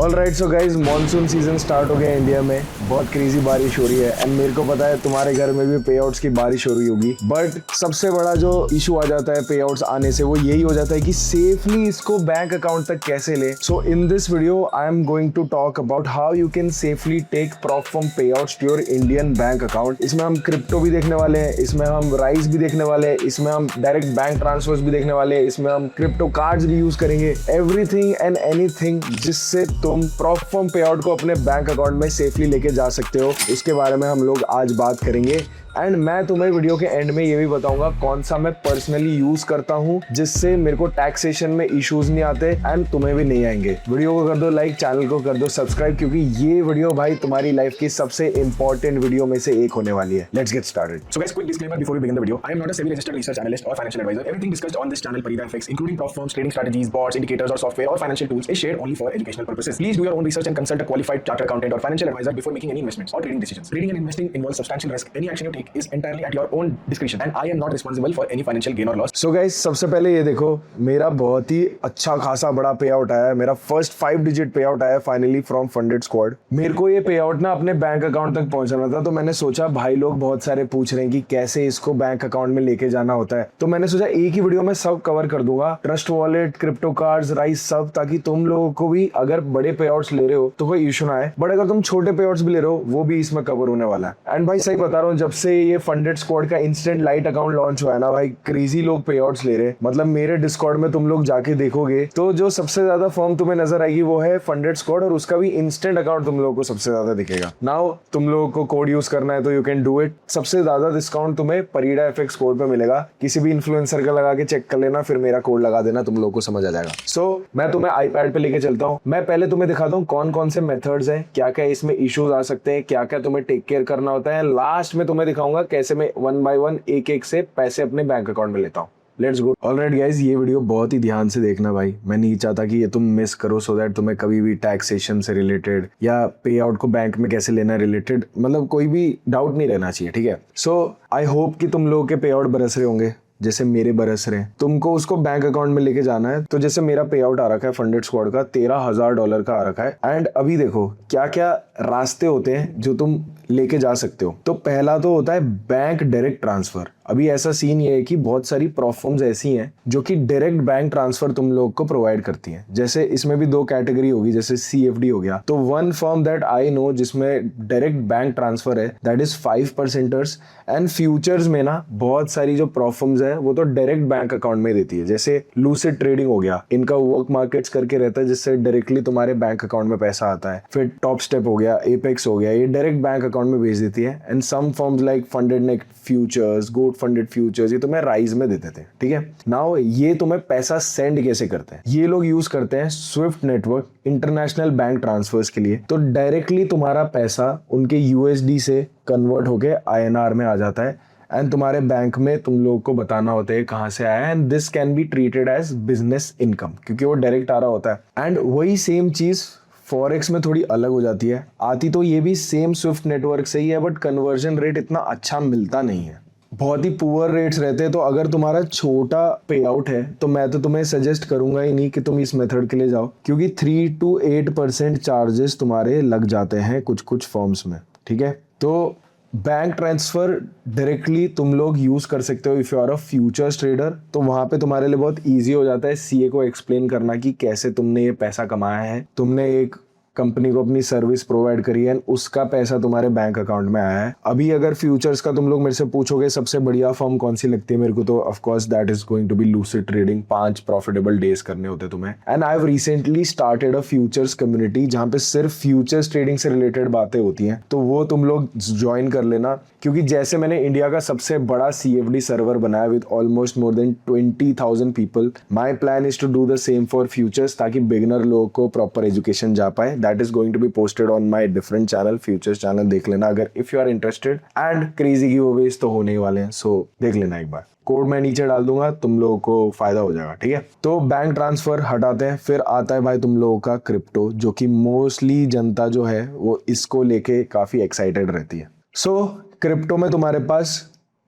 Alright so guys monsoon season start हो गया India में, बहुत क्रेजी बारिश हो रही है एंड मेरे को पता है तुम्हारे घर में भी पे आउट्स की बारिश हो रही होगी। बट सबसे बड़ा जो इशू आ जाता है पे आउट्स आने से वो यही हो जाता है कि सेफली इसको बैंक अकाउंट तक कैसे ले। So in this video I am going to talk about how you can safely take profit from payouts to your Indian bank account. इसमें हम क्रिप्टो भी देखने वाले हैं, इसमें हम राइस भी देखने वाले हैं, इसमें हम डायरेक्ट बैंक ट्रांसफर्स भी देखने वाले हैं, इसमें हम क्रिप्टो कार्ड्स भी यूज करेंगे। एवरीथिंग एंड एनीथिंग जिससे तुम प्रॉफिट फ्रॉम पे आउट को अपने बैंक अकाउंट में सेफली लेके जा सकते हो, उसके बारे में हम लोग आज बात करेंगे। एंड मैं तुम्हें वीडियो के एंड में ये भी बताऊंगा कौन सा मैं पर्सनली यूज करता हूँ जिससे मेरे को टैक्सेशन में इश्यूज नहीं आते एंड तुम्हें भी नहीं आएंगे। वीडियो को कर दो लाइक, चैनल को कर दो सब्सक्राइब, क्योंकि ये वीडियो भाई तुम्हारी लाइफ की सबसे इंपॉर्टेंट वीडियो में से एक होने वाली है। Let's get started. So guys, quick disclaimer before we begin the video. I am not a SEBI registered research analyst or financial advisor. Everything discussed on this channel, Parida FX, including prop firms, trading strategies, bots, indicators or software or financial tools, is shared only for educational purposes. Please do your own research and consult a qualified chartered accountant or financial advisor before making any investments or trading decisions. Trading and investing involves substantial risk. Any action you take is entirely at your own discretion, and I am not responsible for any financial gain or loss. So guys, सबसे पहले ये देखो, मेरा बहुत ही अच्छा खासा बड़ा पे आउट आया है। मेरा फर्स्ट 5 डिजिट पे आउट आया फाइनली फ्रॉम फंडेड स्क्वाड। मेरे को ये पे आउट ना अपने बैंक अकाउंट तक पहुंचाना था, तो मैंने सोचा भाई लोग बहुत सारे पूछ रहे हैं कि कैसे इसको बैंक अकाउंट में लेके जाना होता है, तो मैंने सोचा एक ही वीडियो में सब कवर कर दूंगा, trust wallet, crypto cards, rice, सब, ताकि तुम लोगों को भी अगर बड़े पे आउट्स ले रहे हो तो कोई इशू ना आए, बट अगर तुम छोटे पे आउट्स भी ले रहे हो वो भी इसमें कवर होने वाला है। एंड भाई सही बता रहा हूँ, जब से ये फंडेड स्क्वाड का इंस्टेंट लाइट अकाउंट लॉन्च हुआ है ना भाई, क्रेजी लोग पे आउट्स ले रहे हैं। मतलब मेरे डिस्कॉर्ड में तुम लोग जाके देखोगे तो जो सबसे ज्यादा फर्म तुम्हें नजर आएगी वो है फंडेड स्क्वाड, और उसका भी इंस्टेंट अकाउंट तुम लोगों को सबसे ज्यादा दिखेगा। नाउ तुम लोगों को कोड यूज करना है तो यू कैन डू इट। सबसे ज्यादा डिस्काउंट तुम्हें परीडा एफएक्स कोड पे मिलेगा। किसी भी इन्फ्लुएंसर का लगा के चेक कर लेना, फिर मेरा कोड लगा देना, तुम लोगों को समझ आ जाएगा। सो मैं तुम्हें आईपैड पे लेके चलता हूँ। मैं पहले तुम्हें दिखाता हूँ कौन कौन से मेथड्स हैं, क्या क्या इसमें इश्यूज आ सकते हैं, क्या क्या तुम्हें टेक केयर करना होता है। लास्ट में तुम्हें दिखाऊंगा कैसे मैं 1 by 1 एक एक से पैसे अपने बैंक अकाउंट में लेता हूँ। Let's go. ऑलराइट गाइज, ये वीडियो बहुत ही ध्यान से देखना भाई। मैं नहीं चाहता कि ये तुम मिस करो, सो दैट तुम्हें कभी भी टैक्सेशन से रिलेटेड या पे आउट को बैंक में कैसे लेना रिलेटेड मतलब कोई भी डाउट नहीं रहना चाहिए, ठीक है। सो आई होप कि तुम लोगों के पे आउट बरस रहे होंगे जैसे मेरे बरस रहे हैं। तुमको उसको बैंक अकाउंट में लेके जाना है, तो जैसे मेरा पे आउट आ रखा है फंडेड स्क्वाड का $13,000 का आ रखा है। एंड अभी देखो क्या क्या रास्ते होते हैं जो तुम लेके जा सकते हो। तो पहला तो होता है बैंक डायरेक्ट ट्रांसफर। अभी ऐसा सीन ये है कि बहुत सारी प्रोफॉर्म्स ऐसी हैं जो कि डायरेक्ट बैंक ट्रांसफर तुम लोग को प्रोवाइड करती हैं। जैसे इसमें भी 2 कैटेगरी होगी, जैसे CFD हो गया। तो one firm that I no जिसमें डायरेक्ट बैंक ट्रांसफर है that is 5%ers। And futures में ना बहुत सारी जो प्रोफॉर्म्स है वो तो डायरेक्ट बैंक अकाउंट में देती है। जैसे लूसिड ट्रेडिंग हो गया, इनका वर्क मार्केट्स करके रहता है जिससे डायरेक्टली तुम्हारे बैंक अकाउंट में पैसा आता है। फिर टॉप स्टेप हो गया, एपेक्स हो गया, ये डायरेक्ट बैंक अकाउंट में भेज देती है। And some firms like funded next futures, goat funded futures, ये तुम्हें राइज में देते थे, ठीक है। नाउ ये तुम्हें पैसा सेंड कैसे करते हैं, ये लोग यूज करते हैं SWIFT network international bank transfers के लिए। तो डायरेक्टली तुम्हारा पैसा उनके USD से कन्वर्ट होके INR में आ जाता है एंड तुम्हारे बैंक में तुम लोग को बताना होता है कहां से आया है। And this can be treated as business income क्योंकि वो डायरेक्ट आ रहा होता है। एंड वही सेम चीज फॉरेक्स में थोड़ी अलग हो जाती है। आती तो ये भी सेम स्विफ्ट नेटवर्क से ही है, बट कन्वर्जन रेट इतना अच्छा मिलता नहीं है, बहुत ही पुअर रेट्स रहते हैं। तो अगर तुम्हारा छोटा पे आउट है तो मैं तो तुम्हें सजेस्ट करूंगा ही नहीं कि तुम इस मेथड के लिए जाओ, क्योंकि 3 to 8% चार्जेस तुम्हारे लग जाते हैं कुछ कुछ फॉर्म्स में, ठीक है। तो बैंक ट्रांसफर डायरेक्टली तुम लोग यूज कर सकते हो if you are a futures trader. तो वहां पे तुम्हारे लिए बहुत इजी हो जाता है CA को एक्सप्लेन करना कि कैसे तुमने ये पैसा कमाया है। तुमने एक कंपनी को अपनी सर्विस प्रोवाइड करी है, उसका पैसा तुम्हारे बैंक अकाउंट में आया है। अभी अगर फ्यूचर्स का तुम लोग मेरे से पूछोगे सबसे बढ़िया फर्म कौन सी लगती है मेरे को, तो of course that is going to be Lucid trading. 5 profitable days करने होते तुम्हें। And I have recently started a futures community जहां पे सिर्फ फ्यूचर्स ट्रेडिंग से रिलेटेड बातें होती हैं, तो वो तुम लोग ज्वाइन कर लेना। क्योंकि जैसे मैंने इंडिया का सबसे बड़ा CFD सर्वर बनाया with almost more than 20,000 people, my plan is to do the same for futures, ताकि बिगिनर लोगों को प्रॉपर एजुकेशन जा पाए। That is going to be posted on my different channel, futures channel देख लेना अगर if you are interested. And crazy giveaways तो होने ही वाले हैं, सो देख लेना एक बार। कोड मैं नीचे डाल दूंगा, तुम लोगों को फायदा हो जाएगा, ठीक है। तो बैंक ट्रांसफर हटाते हैं, फिर आता है भाई तुम लोगों का क्रिप्टो, जो कि मोस्टली जनता जो है वो इसको लेके काफी एक्साइटेड रहती है। सो क्रिप्टो में तुम्हारे पास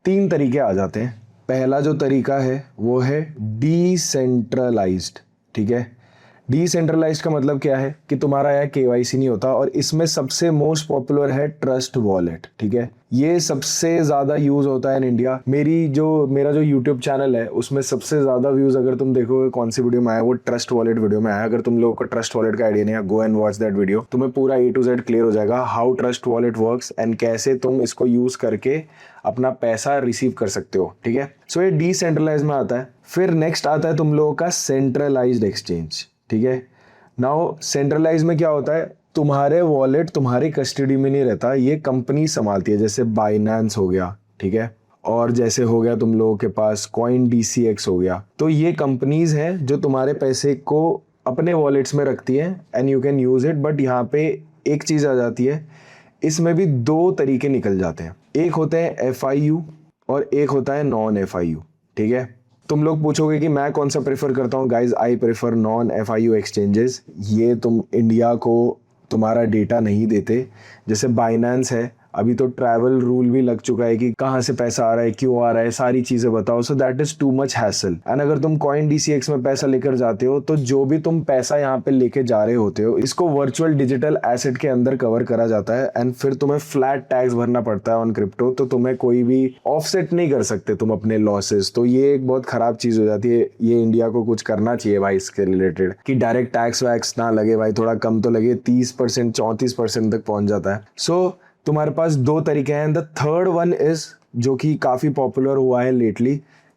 3 तरीके आ जाते हैं। पहला जो तरीका है वो है डिसेंट्रलाइज्ड, ठीक है। डिसेंट्रलाइज्ड का मतलब क्या है कि तुम्हारा यहाँ केवाईसी नहीं होता, और इसमें सबसे मोस्ट पॉपुलर है ट्रस्ट वॉलेट। ठीक है, ये सबसे ज्यादा यूज होता है इन इंडिया। मेरा जो यूट्यूब चैनल है उसमें सबसे ज्यादा व्यूज अगर तुम देखोगे कौन सी वीडियो में आया, वो ट्रस्ट वॉलेट वीडियो में आया। अगर तुम लोगों को ट्रस्ट वॉलेट का आइडिया नहीं है, go and watch that video, तुम्हें पूरा A to Z क्लियर हो जाएगा how trust wallet works and कैसे तुम इसको यूज करके अपना पैसा रिसीव कर सकते हो। ठीक है, सो ये डिसेंट्रलाइज में आता है। फिर नेक्स्ट आता है तुम लोगों का सेंट्रलाइज्ड एक्सचेंज। ठीक है, नाउ सेंट्रलाइज में क्या होता है, तुम्हारे वॉलेट तुम्हारी कस्टडी में नहीं रहता, ये कंपनी संभालती है। जैसे बाइनेंस हो गया, ठीक है, और जैसे हो गया तुम लोगों के पास CoinDCX हो गया। तो ये कंपनीज हैं जो तुम्हारे पैसे को अपने वॉलेट्स में रखती है and you can use it. But यहाँ पे एक चीज आ जाती है, इसमें भी दो तरीके निकल जाते हैं। एक होते हैं FIU और एक होता है नॉन FIU। ठीक है, तुम लोग पूछोगे कि मैं कौन सा प्रेफर करता हूँ। Guys, I prefer non FIU exchanges. ये तुम इंडिया को तुम्हारा डेटा नहीं देते। जैसे बाइनेंस है, अभी तो ट्रैवल रूल भी लग चुका है कि कहाँ से पैसा आ रहा है, क्यों आ रहा है, सारी चीजें बताओ। सो that is too much hassle. And अगर तुम CoinDCX में पैसा लेकर जाते हो तो जो भी तुम पैसा यहाँ पे लेके जा रहे होते हो, इसको वर्चुअल डिजिटल एसेट के अंदर कवर करा जाता है एंड फिर तुम्हें फ्लैट टैक्स भरना पड़ता है ऑन क्रिप्टो। तो तुम्हें कोई भी ऑफसेट नहीं कर सकते तुम अपने लॉसेस। तो ये एक बहुत खराब चीज हो जाती है। ये इंडिया को कुछ करना चाहिए भाई इसके रिलेटेड, कि डायरेक्ट टैक्स वैक्स ना लगे भाई, थोड़ा कम तो लगे। 30% 34% तक पहुंच जाता है। सो तुम्हारे पास दो तरीके हैं। द थर्ड वन इज, जो कि काफी पॉपुलर हुआ है लेटली,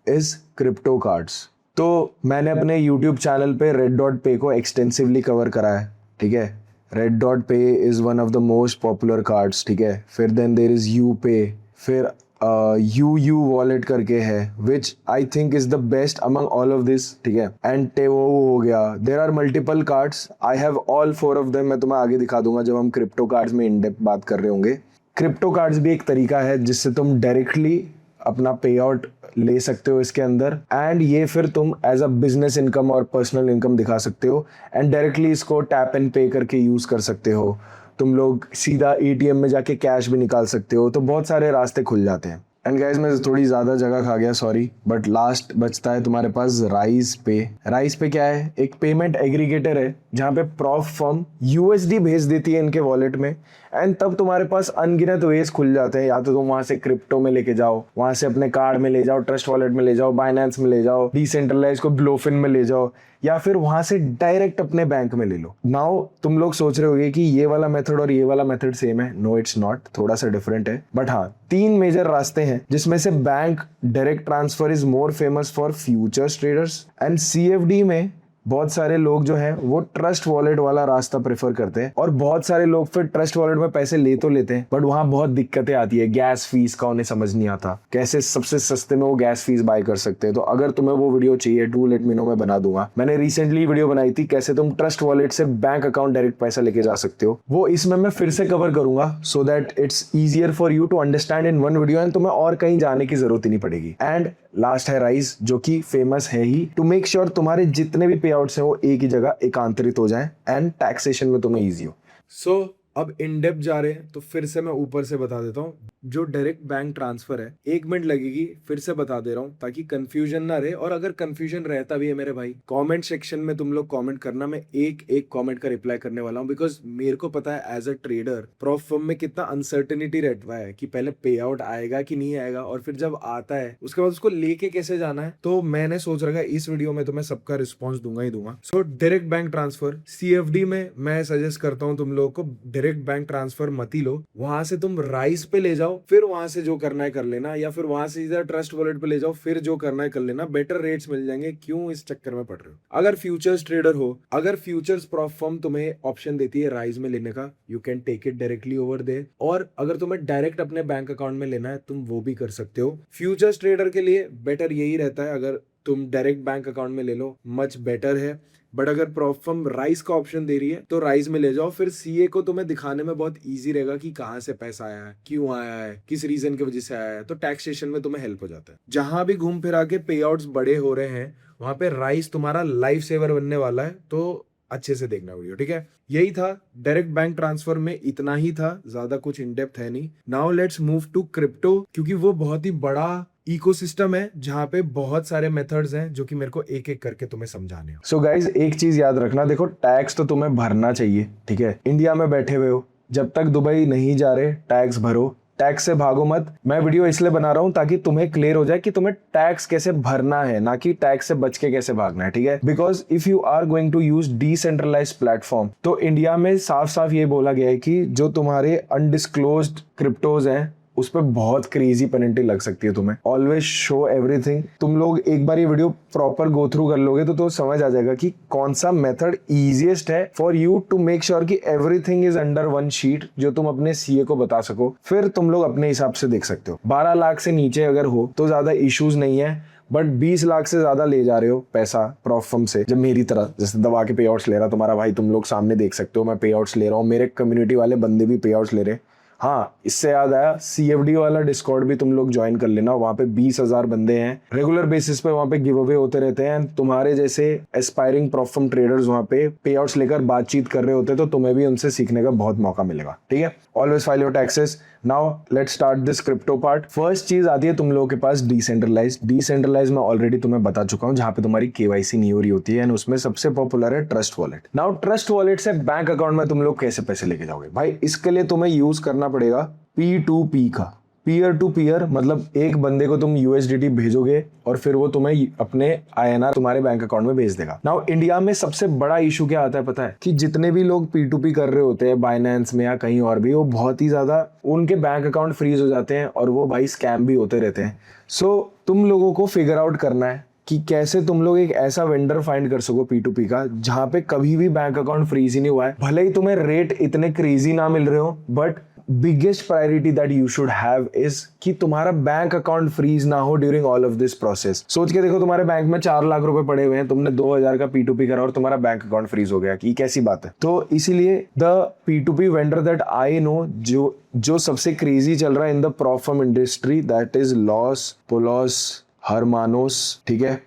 इज क्रिप्टो कार्ड्स। तो मैंने अपने यूट्यूब चैनल पे Red.Pay को एक्सटेंसिवली कवर करा है। ठीक है, Red.Pay is one of the most popular cards. ठीक है, फिर देन देयर इज UPay, फिर UU वॉलेट करके है, which I think is the best among all of this. ठीक है, एंड टेवो हो गया। There are multiple cards, I have all 4 of them. मैं तुम्हें आगे दिखा दूंगा जब हम क्रिप्टो कार्ड्स में इन डेप्थ बात कर रहे होंगे। क्रिप्टो कार्ड्स भी एक तरीका है जिससे तुम डायरेक्टली अपना पे आउट ले सकते हो इसके अंदर, एंड ये फिर तुम एज अ बिजनेस इनकम और पर्सनल इनकम दिखा सकते हो एंड डायरेक्टली इसको टैप एंड पे करके यूज कर सकते हो। तुम लोग सीधा ATM में जाके कैश भी निकाल सकते हो। तो बहुत सारे रास्ते खुल जाते हैं। एंड गाइज, मैं थोड़ी ज़्यादा जगह खा गया, सॉरी, बट लास्ट बचता है तुम्हारे पास राइज पे। राइज पे क्या है, एक पेमेंट एग्रीगेटर है जहाँ पे प्रॉफ फर्म USD भेज देती है इनके वॉलेट में, एंड तब तुम्हारे पास अनगिनत वेज खुल जाते हैं। या तो तुम वहां से क्रिप्टो में लेके जाओ, वहां से अपने कार्ड में ले जाओ, ट्रस्ट वॉलेट में ले जाओ, बाइनेंस में ले जाओ, डिसेंट्रलाइज को ब्लोफिन में ले जाओ, या फिर वहां से डायरेक्ट अपने बैंक में ले लो। नाउ तुम लोग सोच रहे होगे कि ये वाला मेथड और ये वाला मेथड सेम है। नो, इट्स नॉट, थोड़ा सा डिफरेंट है। बट हाँ, 3 मेजर रास्ते हैं जिसमें से bank direct transfer is more famous for futures traders, and CFD में बहुत सारे लोग जो हैं वो ट्रस्ट वॉलेट वाला रास्ता प्रेफर करते हैं। और बहुत सारे लोग फिर ट्रस्ट वॉलेट में पैसे ले तो लेते हैं, बट वहां बहुत दिक्कतें आती है। गैस फीस का उन्हें समझ नहीं आता, कैसे सबसे सस्ते में वो गैस फीस बाय कर सकते हैं। तो अगर तुम्हें वो वीडियो चाहिए, डू लेट मी नो, मैं बना दूंगा। मैंने रिसेंटली वीडियो बनाई थी कैसे तुम ट्रस्ट वॉलेट से बैंक अकाउंट डायरेक्ट पैसा लेके जा सकते हो। वो इसमें मैं फिर से कवर करूंगा so that it's easier for you to understand in one video, and तुम्हें और कहीं जाने की जरूरत ही नहीं पड़ेगी। एंड लास्ट है राइज, जो कि फेमस है ही, टू मेक श्योर तुम्हारे जितने भी पे आउट्स हैं वो एक ही जगह एकांतरित हो जाएं एंड टैक्सेशन में तुम्हें इजी हो। सो अब इन डेप्थ जा रहे हैं तो फिर से मैं ऊपर से बता देता हूँ। जो डायरेक्ट बैंक ट्रांसफर है, 1 मिनट लगेगी, फिर से बता दे रहा हूँ ताकि कंफ्यूजन ना रहे। और अगर कंफ्यूजन रहता भी है मेरे भाई, कमेंट सेक्शन में तुम लोग कमेंट करना, मैं एक एक कमेंट का रिप्लाई करने वाला हूँ। बिकॉज मेरे को पता है as a trader prop firm में कितना अनसर्टेनिटी रहता है कि पहले पे आउट आएगा कि नहीं आएगा, और फिर जब आता है उसके बाद उसको लेके कैसे जाना है। तो मैंने सोच रखा है इस वीडियो में तो मैं सबका रिस्पॉन्स दूंगा ही दूंगा। So direct bank transfer CFD में मैं सजेस्ट करता हूँ तुम लोगों को डायरेक्ट बैंक ट्रांसफर मत ही लो। वहां से तुम राइस पे ले जाओ, फिर वहां से जो करना है कर लेना, या फिर वहां से सीधा ट्रस्ट वॉलेट पे ले जाओ, फिर जो करना है कर लेना। बेटर रेट्स मिल जाएंगे, क्यों इस चक्कर में पड़ रहे हो। अगर फ्यूचर्स ट्रेडर हो, अगर फ्यूचर्स प्रॉफ फर्म तुम्हें ऑप्शन देती है राइज में लेने का, you can take it directly over there. और अगर तुम्हें डायरेक्ट अपने बैंक अकाउंट में लेना है तुम वो भी कर सकते हो। फ्यूचर्स ट्रेडर के लिए बेटर यही रहता है, अगर तुम डायरेक्ट बैंक अकाउंट में ले लो मच बेटर है। बट अगर प्रॉफ फर्म राइस का ऑप्शन दे रही है तो राइस में ले जाओ। फिर CA को तुम्हें दिखाने में बहुत इजी रहेगा कि कहाँ से पैसा आया है, क्यों आया है, किस रीजन की वजह से आया है। तो टैक्सेशन में तुम्हें हेल्प हो जाता है। जहां भी घूम फिरा के पे आउट्स बड़े हो रहे हैं वहां पे राइस तुम्हारा लाइफ सेवर बनने वाला है। तो अच्छे से देखना वीडियो, ठीक है। यही था डायरेक्ट बैंक ट्रांसफर में, इतना ही था, ज्यादा कुछ इन डेप्थ है नहीं। Now let's move to crypto, क्योंकि वो बहुत ही बड़ा इकोसिस्टम है जहाँ पे बहुत सारे मेथड्स हैं जो कि मेरे को एक एक करके तुम्हें समझाने हैं। सो गाइज एक चीज याद रखना, देखो टैक्स तो तुम्हें भरना चाहिए, ठीक है। इंडिया में बैठे हुए हो, जब तक दुबई नहीं जा रहे टैक्स भरो, टैक्स से भागो मत। मैं वीडियो इसलिए बना रहा हूं ताकि तुम्हें क्लियर हो जाए कि तुम्हें टैक्स कैसे भरना है, ना कि टैक्स से बच के कैसे भागना है, ठीक है। Because if you are going to use decentralize platform, तो इंडिया में साफ साफ ये बोला गया है कि जो तुम्हारे अनडिस्क्लोज्ड क्रिप्टोज हैं उस पर बहुत क्रेजी पेनल्टी लग सकती है तुम्हें। Always show everything. तुम लोग एक बार ये वीडियो प्रॉपर गो थ्रू कर लोगे तो समझ आ जाएगा कि कौन सा मेथड इजीएस्ट है for you to make sure कि everything is under one sheet, जो तुम अपने सीए को बता सको। फिर तुम लोग अपने हिसाब से देख सकते हो। 12 लाख से नीचे अगर हो तो ज्यादा इश्यूज नहीं है, बट 20 लाख से ज्यादा ले जा रहे हो पैसा प्रॉफ फर्म से, जब मेरी तरह जैसे दबा के पे आउट्स ले रहा तुम्हारा भाई, तुम लोग सामने देख सकते हो मैं पे आउट्स ले रहा हूँ, मेरे कम्युनिटी वाले बंदे भी पे आउट्स ले रहे। हाँ, इससे याद आया, CFD वाला डिस्कॉर्ड भी तुम लोग ज्वाइन कर लेना। वहां पे 20,000 बंदे हैं, रेगुलर बेसिस पे वहां पे गिव अवे होते रहते हैं। तुम्हारे जैसे एस्पायरिंग प्रॉफम ट्रेडर्स वहां पे पे आउट्स लेकर बातचीत कर रहे होते हैं, तो तुम्हें भी उनसे सीखने का बहुत मौका मिलेगा, ठीक है। Always file your taxes. Now let's start this crypto part. First चीज आती है तुम लोगों के पास डिसेंट्रलाइज मैं ऑलरेडी तुम्हें बता चुका हूँ, जहां पे तुम्हारी KYC नहीं हो रही होती है, एंड उसमें सबसे पॉपुलर है trust wallet. Now trust wallet से बैंक अकाउंट में तुम लोग कैसे पैसे लेके जाओगे भाई, इसके लिए तुम्हें यूज करना पड़ेगा P2P का, पीयर टू पीयर। मतलब एक बंदे को तुम USDT भेजोगे और फिर वो तुम्हें अपने INR तुम्हारे बैंक अकाउंट में भेज देगा। नाउ इंडिया में सबसे बड़ा इशू क्या आता है पता है, कि जितने भी लोग P2P कर रहे होते हैं बाइनेंस में या कहीं और भी, वो बहुत ही ज्यादा उनके बैंक अकाउंट फ्रीज हो जाते हैं और वो भाई स्कैम भी होते रहते हैं। सो तुम लोगों को फिगर आउट करना है कि कैसे तुम लोग एक ऐसा वेंडर फाइंड कर सको P2P का, जहां पे कभी भी बैंक अकाउंट फ्रीज ही नहीं हुआ है। भले ही तुम्हें रेट इतने क्रेजी ना मिल रहे हो, but biggest priority that you should have is कि तुम्हारा बैंक अकाउंट फ्रीज ना हो during all of this process. सोच के देखो, तुम्हारे बैंक में 4 लाख रुपए पड़े हुए हैं, तुमने 2,000 का P2P करा और तुम्हारा बैंक अकाउंट फ्रीज हो गया, कि कैसी बात है। तो इसीलिए the P2P vendor that I know जो सबसे क्रेजी चल रहा है in the prop firm industry, that is Los Pollos Hermanos, ठीक है।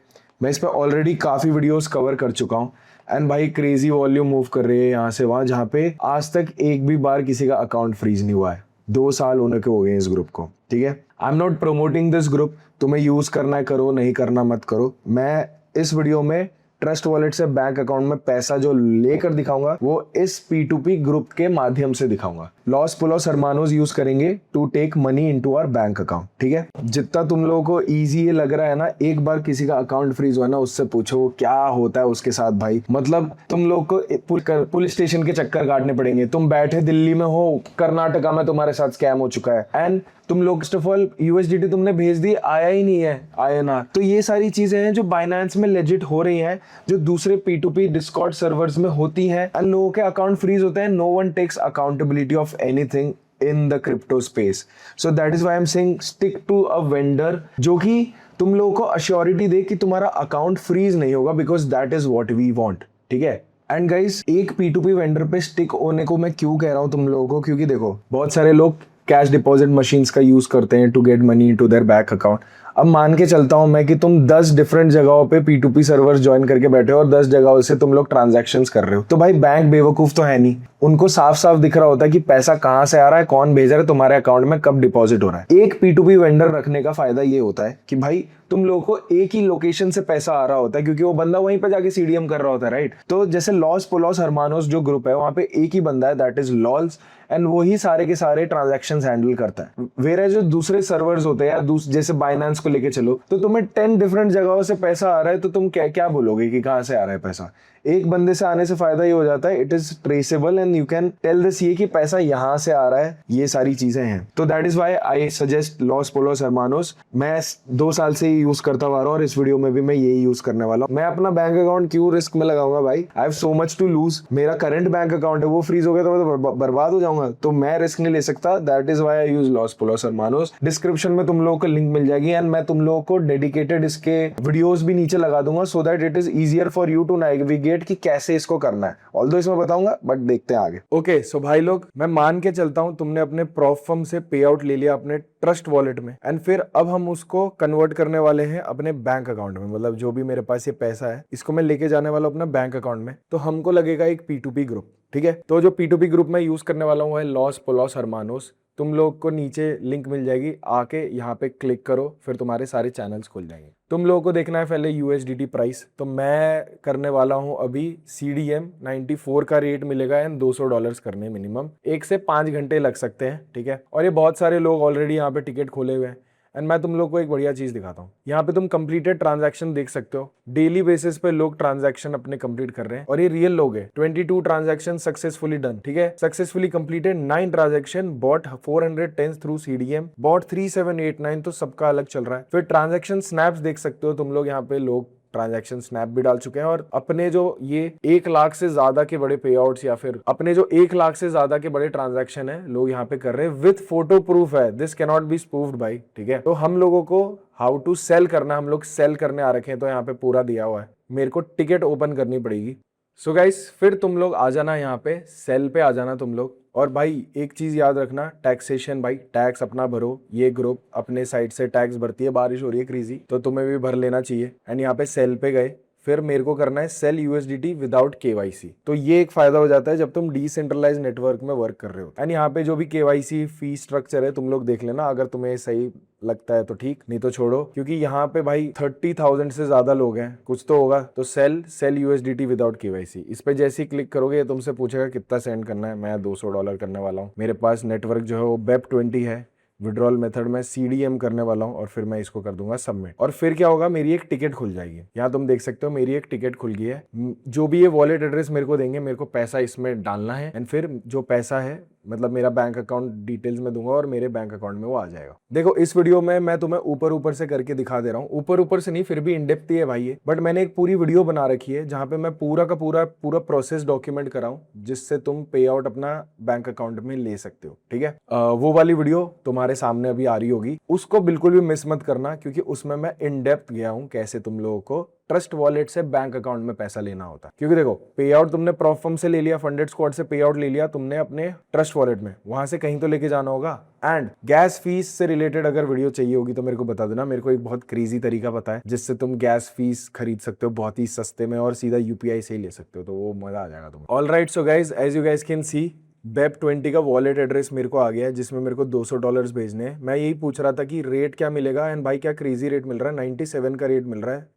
मैं इस पर ऑलरेडी काफी वीडियोस कवर कर चुका हूँ, एंड भाई क्रेजी वॉल्यूम मूव कर रही है यहाँ से वहां, जहाँ पे आज तक एक भी बार किसी का अकाउंट फ्रीज नहीं हुआ है। 2 साल होने के हो गए इस ग्रुप को, ठीक है। आई am not promoting this group, तुम्हें यूज करना है करो, नहीं करना मत करो। मैं इस वीडियो में ट्रस्ट वॉलेट से बैंक अकाउंट में पैसा जो लेकर दिखाऊंगा वो इस P2P ग्रुप के माध्यम से दिखाऊंगा। लॉस पुलॉस हरमानोस यूज करेंगे to take money into our bank account, ठीक है। जितना तुम लोगों को इजी ये लग रहा है ना, एक बार किसी का अकाउंट फ्रीज हुआ ना, उससे पूछो क्या होता है उसके साथ भाई। मतलब तुम लोग को पुलिस स्टेशन के चक्कर काटने पड़ेंगे। तुम बैठे दिल्ली में हो, कर्नाटका में तुम्हारे साथ स्कैम हो चुका है, एंड तुम लोग फर्स्ट ऑफ ऑल USDT तुमने भेज दी, आया ही नहीं है INR। तो ये सारी चीजें हैं जो बाइनेंस में लेजिट हो रही हैं, जो दूसरे P2P डिस्कॉर्ड सर्वर्स में होती हैं, एंड लोगों के अकाउंट फ्रीज होते हैं। No one takes accountability of anything in the crypto space. So that is why I am saying stick to a vendor जो कि तुम लोगों को अश्योरिटी दे कि तुम्हारा अकाउंट फ्रीज नहीं होगा, because that is what we want, ठीक है। एंड गाइस, एक P2P वेंडर पे स्टिक होने को मैं क्यों कह रहा हूं तुम लोगों को, क्योंकि देखो बहुत सारे लोग कैश डिपॉजिट मशीन्स का यूज करते हैं to get money into their bank account. अब मान के चलता हूं मैं कि तुम 10 डिफरेंट जगहों पे P2P सर्वर्स ज्वाइन करके बैठे हो और 10 जगहों से तुम लोग ट्रांजैक्शंस कर रहे हो, तो भाई बैंक बेवकूफ तो है नहीं, उनको साफ साफ दिख रहा होता है कि पैसा कहां से आ रहा है, कौन भेज रहा है, तुम्हारे अकाउंट में कब डिपॉजिट हो रहा है। एक P2P वेंडर रखने का फायदा ये होता है कि भाई तुम लोगों को एक ही लोकेशन से पैसा आ रहा होता है, क्योंकि वो बंदा वहीं पे जाके CDM कर रहा होता है, राइट। तो जैसे लॉस पोलॉस हरमानोस जो ग्रुप है, वहां पे एक ही बंदा है, दैट इज लॉल्स, एंड वही सारे के सारे ट्रांजैक्शंस हैंडल करता है। वेरे जो दूसरे सर्वर्स होते हैं या जैसे बाइनेंस को लेके चलो, तो तुम्हें 10 डिफरेंट जगहों से पैसा आ रहा है, तो तुम क्या बोलोगे कि कहां से आ रहा है पैसा। एक बंदे से आने से फायदा ये हो जाता है, it is traceable and you can tell this ये कि पैसा यहां से आ रहा है, ये सारी चीजें हैं। तो that is why I suggest Los Pollos Hermanos. मैं 2 साल से ही यूज करता हुआ रहा हूं और इस वीडियो में भी मैं यही यूज करने वाला हूं। मैं अपना बैंक अकाउंट क्यों रिस्क में लगाऊंगा भाई, I have so much to lose. मेरा करंट बैंक अकाउंट है वो फ्रीज हो गया तो मैं तो बर्बाद हो जाऊंगा, तो मैं रिस्क नहीं ले सकता। That is why I use Los Pollos Hermanos. Description में तुम लोगों को लिंक मिल जाएगी, एंड मैं तुम लोगों को डेडिकेटेड इसके वीडियोस भी नीचे लगा दूंगा, so that it is easier for you to navigate कि कैसे इसको करना है। ऑल्दो इसमें बताऊंगा, बट देखते हैं आगे। ओके, सो भाई लोग, मैं मान के चलता हूं तुमने अपने प्रॉफ फर्म से पे आउट ले लिया अपने ट्रस्ट वॉलेट में, एंड फिर अब हम उसको कन्वर्ट करने वाले हैं अपने बैंक अकाउंट में। मतलब जो भी मेरे पास ये पैसा है, इसको मैं लेके जाने वाला हूं अपना बैंक अकाउंट में। तो हमको लगेगा एक P2P ग्रुप, ठीक है। तो जो P2P ग्रुप में यूज करने वाला हूं है लॉस पोलॉस हरमानोस। तुम लोग को नीचे लिंक मिल जाएगी, आके यहाँ पे क्लिक करो, फिर तुम्हारे सारे चैनल्स खुल जाएंगे। तुम लोगों को देखना है पहले यूएसडीटी प्राइस, तो मैं करने वाला हूँ अभी CDM 94 का रेट मिलेगा एंड $200 करने मिनिमम, 1 से 5 घंटे लग सकते हैं, ठीक है। और ये बहुत सारे लोग ऑलरेडी यहाँ पे टिकट खोले हुए हैं। एंड मैं तुम लोग को एक बढ़िया चीज दिखाता हूँ, यहाँ पे तुम कंप्लीटेड ट्रांजैक्शन देख सकते हो, डेली बेसिस पे लोग ट्रांजैक्शन अपने कंप्लीट कर रहे हैं और ये रियल लोग है। 22 ट्रांजैक्शन सक्सेसफुली डन, ठीक है, successfully completed 9 transaction, bought 410 through CDM, bought 3789, तो सबका अलग चल रहा है। फिर ट्रांजैक्शन स्नैप्स देख सकते हो तुम लोग, यहाँ पे लोग ट्रांजैक्शन स्नैप भी डाल चुके हैं और अपने जो ये 1 लाख से ज्यादा के बड़े पे आउट्स या फिर अपने जो 1 लाख से ज्यादा के बड़े ट्रांजैक्शन है लोग यहाँ पे कर रहे हैं विथ फोटो प्रूफ है, this can not be spoofed भाई, ठीक है। तो हम लोगों को हाउ टू सेल करना, हम लोग सेल करने आ रखे हैं, तो यहाँ पे पूरा दिया हुआ है, मेरे को टिकट ओपन करनी पड़ेगी। सो गाइस फिर तुम लोग आ जाना यहाँ पे, सेल पे आ जाना तुम लोग। और भाई एक चीज याद रखना, टैक्सेशन भाई, टैक्स अपना भरो, ये ग्रुप अपने साइड से टैक्स भरती है, बारिश हो रही है क्रेजी, तो तुम्हें भी भर लेना चाहिए। एंड यहाँ पे सेल पे गए, फिर मेरे को करना है सेल USDT विदाउट KYC, तो ये एक फायदा हो जाता है जब तुम डिसेंट्रलाइज नेटवर्क में वर्क कर रहे हो। एंड यहाँ पे जो भी KYC फी स्ट्रक्चर है तुम लोग देख लेना, अगर तुम्हें सही लगता है तो ठीक, नहीं तो छोड़ो, क्योंकि यहाँ पे भाई 30,000 से ज्यादा लोग हैं, कुछ तो होगा। तो सेल USDT विदाउट KYC, इस पे जैसे ही क्लिक करोगे ये तुमसे पूछेगा कितना सेंड करना है, मैं $200 करने वाला हूँ। मेरे पास नेटवर्क जो है वो BEP20 है, विड्रॉल मेथड में CDM करने वाला हूं और फिर मैं इसको कर दूंगा सबमिट। और फिर क्या होगा, मेरी एक टिकट खुल जाएगी। यहाँ तुम देख सकते हो मेरी एक टिकट खुल गई है। जो भी ये वॉलेट एड्रेस मेरे को देंगे, मेरे को पैसा इसमें डालना है एंड फिर जो पैसा है मतलब मेरा बैंक अकाउंट डिटेल्स में दूंगा और मेरे बैंक अकाउंट में वो आ जाएगा। देखो इस वीडियो में मैं तुम्हें ऊपर ऊपर से करके दिखा दे रहा हूँ, ऊपर ऊपर से नहीं, फिर भी इनडेप्थ ही है भाई ये, बट मैंने एक पूरी वीडियो बना रखी है जहाँ पे मैं पूरा का पूरा प्रोसेस डॉक्यूमेंट कराऊं, जिससे तुम पे आउट अपना बैंक अकाउंट में ले सकते हो, ठीक है। वो वाली वीडियो तुम्हारे सामने अभी आ रही होगी, उसको बिल्कुल भी मिस मत करना, क्योंकि उसमें मैं इन डेप्थ गया हूं कैसे तुम लोगों को ट्रस्ट वॉलेट से बैंक अकाउंट में पैसा लेना होता है। क्योंकि देखो पे आउट तुमने प्रॉफर्म से ले लिया, फंडेड स्क्वाड से पे आउट ले लिया तुमने अपने ट्रस्ट वॉलेट में, वहां से कहीं तो लेके जाना होगा। एंड गैस फीस से रिलेटेड अगर वीडियो चाहिए होगी तो मेरे को बता देना, मेरे को एक बहुत क्रेजी तरीका पता है जिससे तुम गैस फीस खरीद सकते हो बहुत ही सस्ते में और सीधा UPI से ही ले सकते हो, तो वो मजा आ जाएगा तुम्हें। Alright, so guys as you guys can see BEP20 का वॉलेट एड्रेस मेरे को आ गया है, जिसमें मेरे को $200 भेजने हैं। मैं यही पूछ रहा था कि रेट क्या मिलेगा, एंड भाई क्या क्रेजी रेट मिल रहा है, 97 का रेट मिल रहा है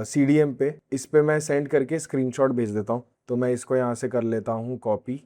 CDM पे। इस पे मैं सेंड करके स्क्रीनशॉट भेज देता हूँ, तो मैं इसको यहाँ से कर लेता हूँ कॉपी।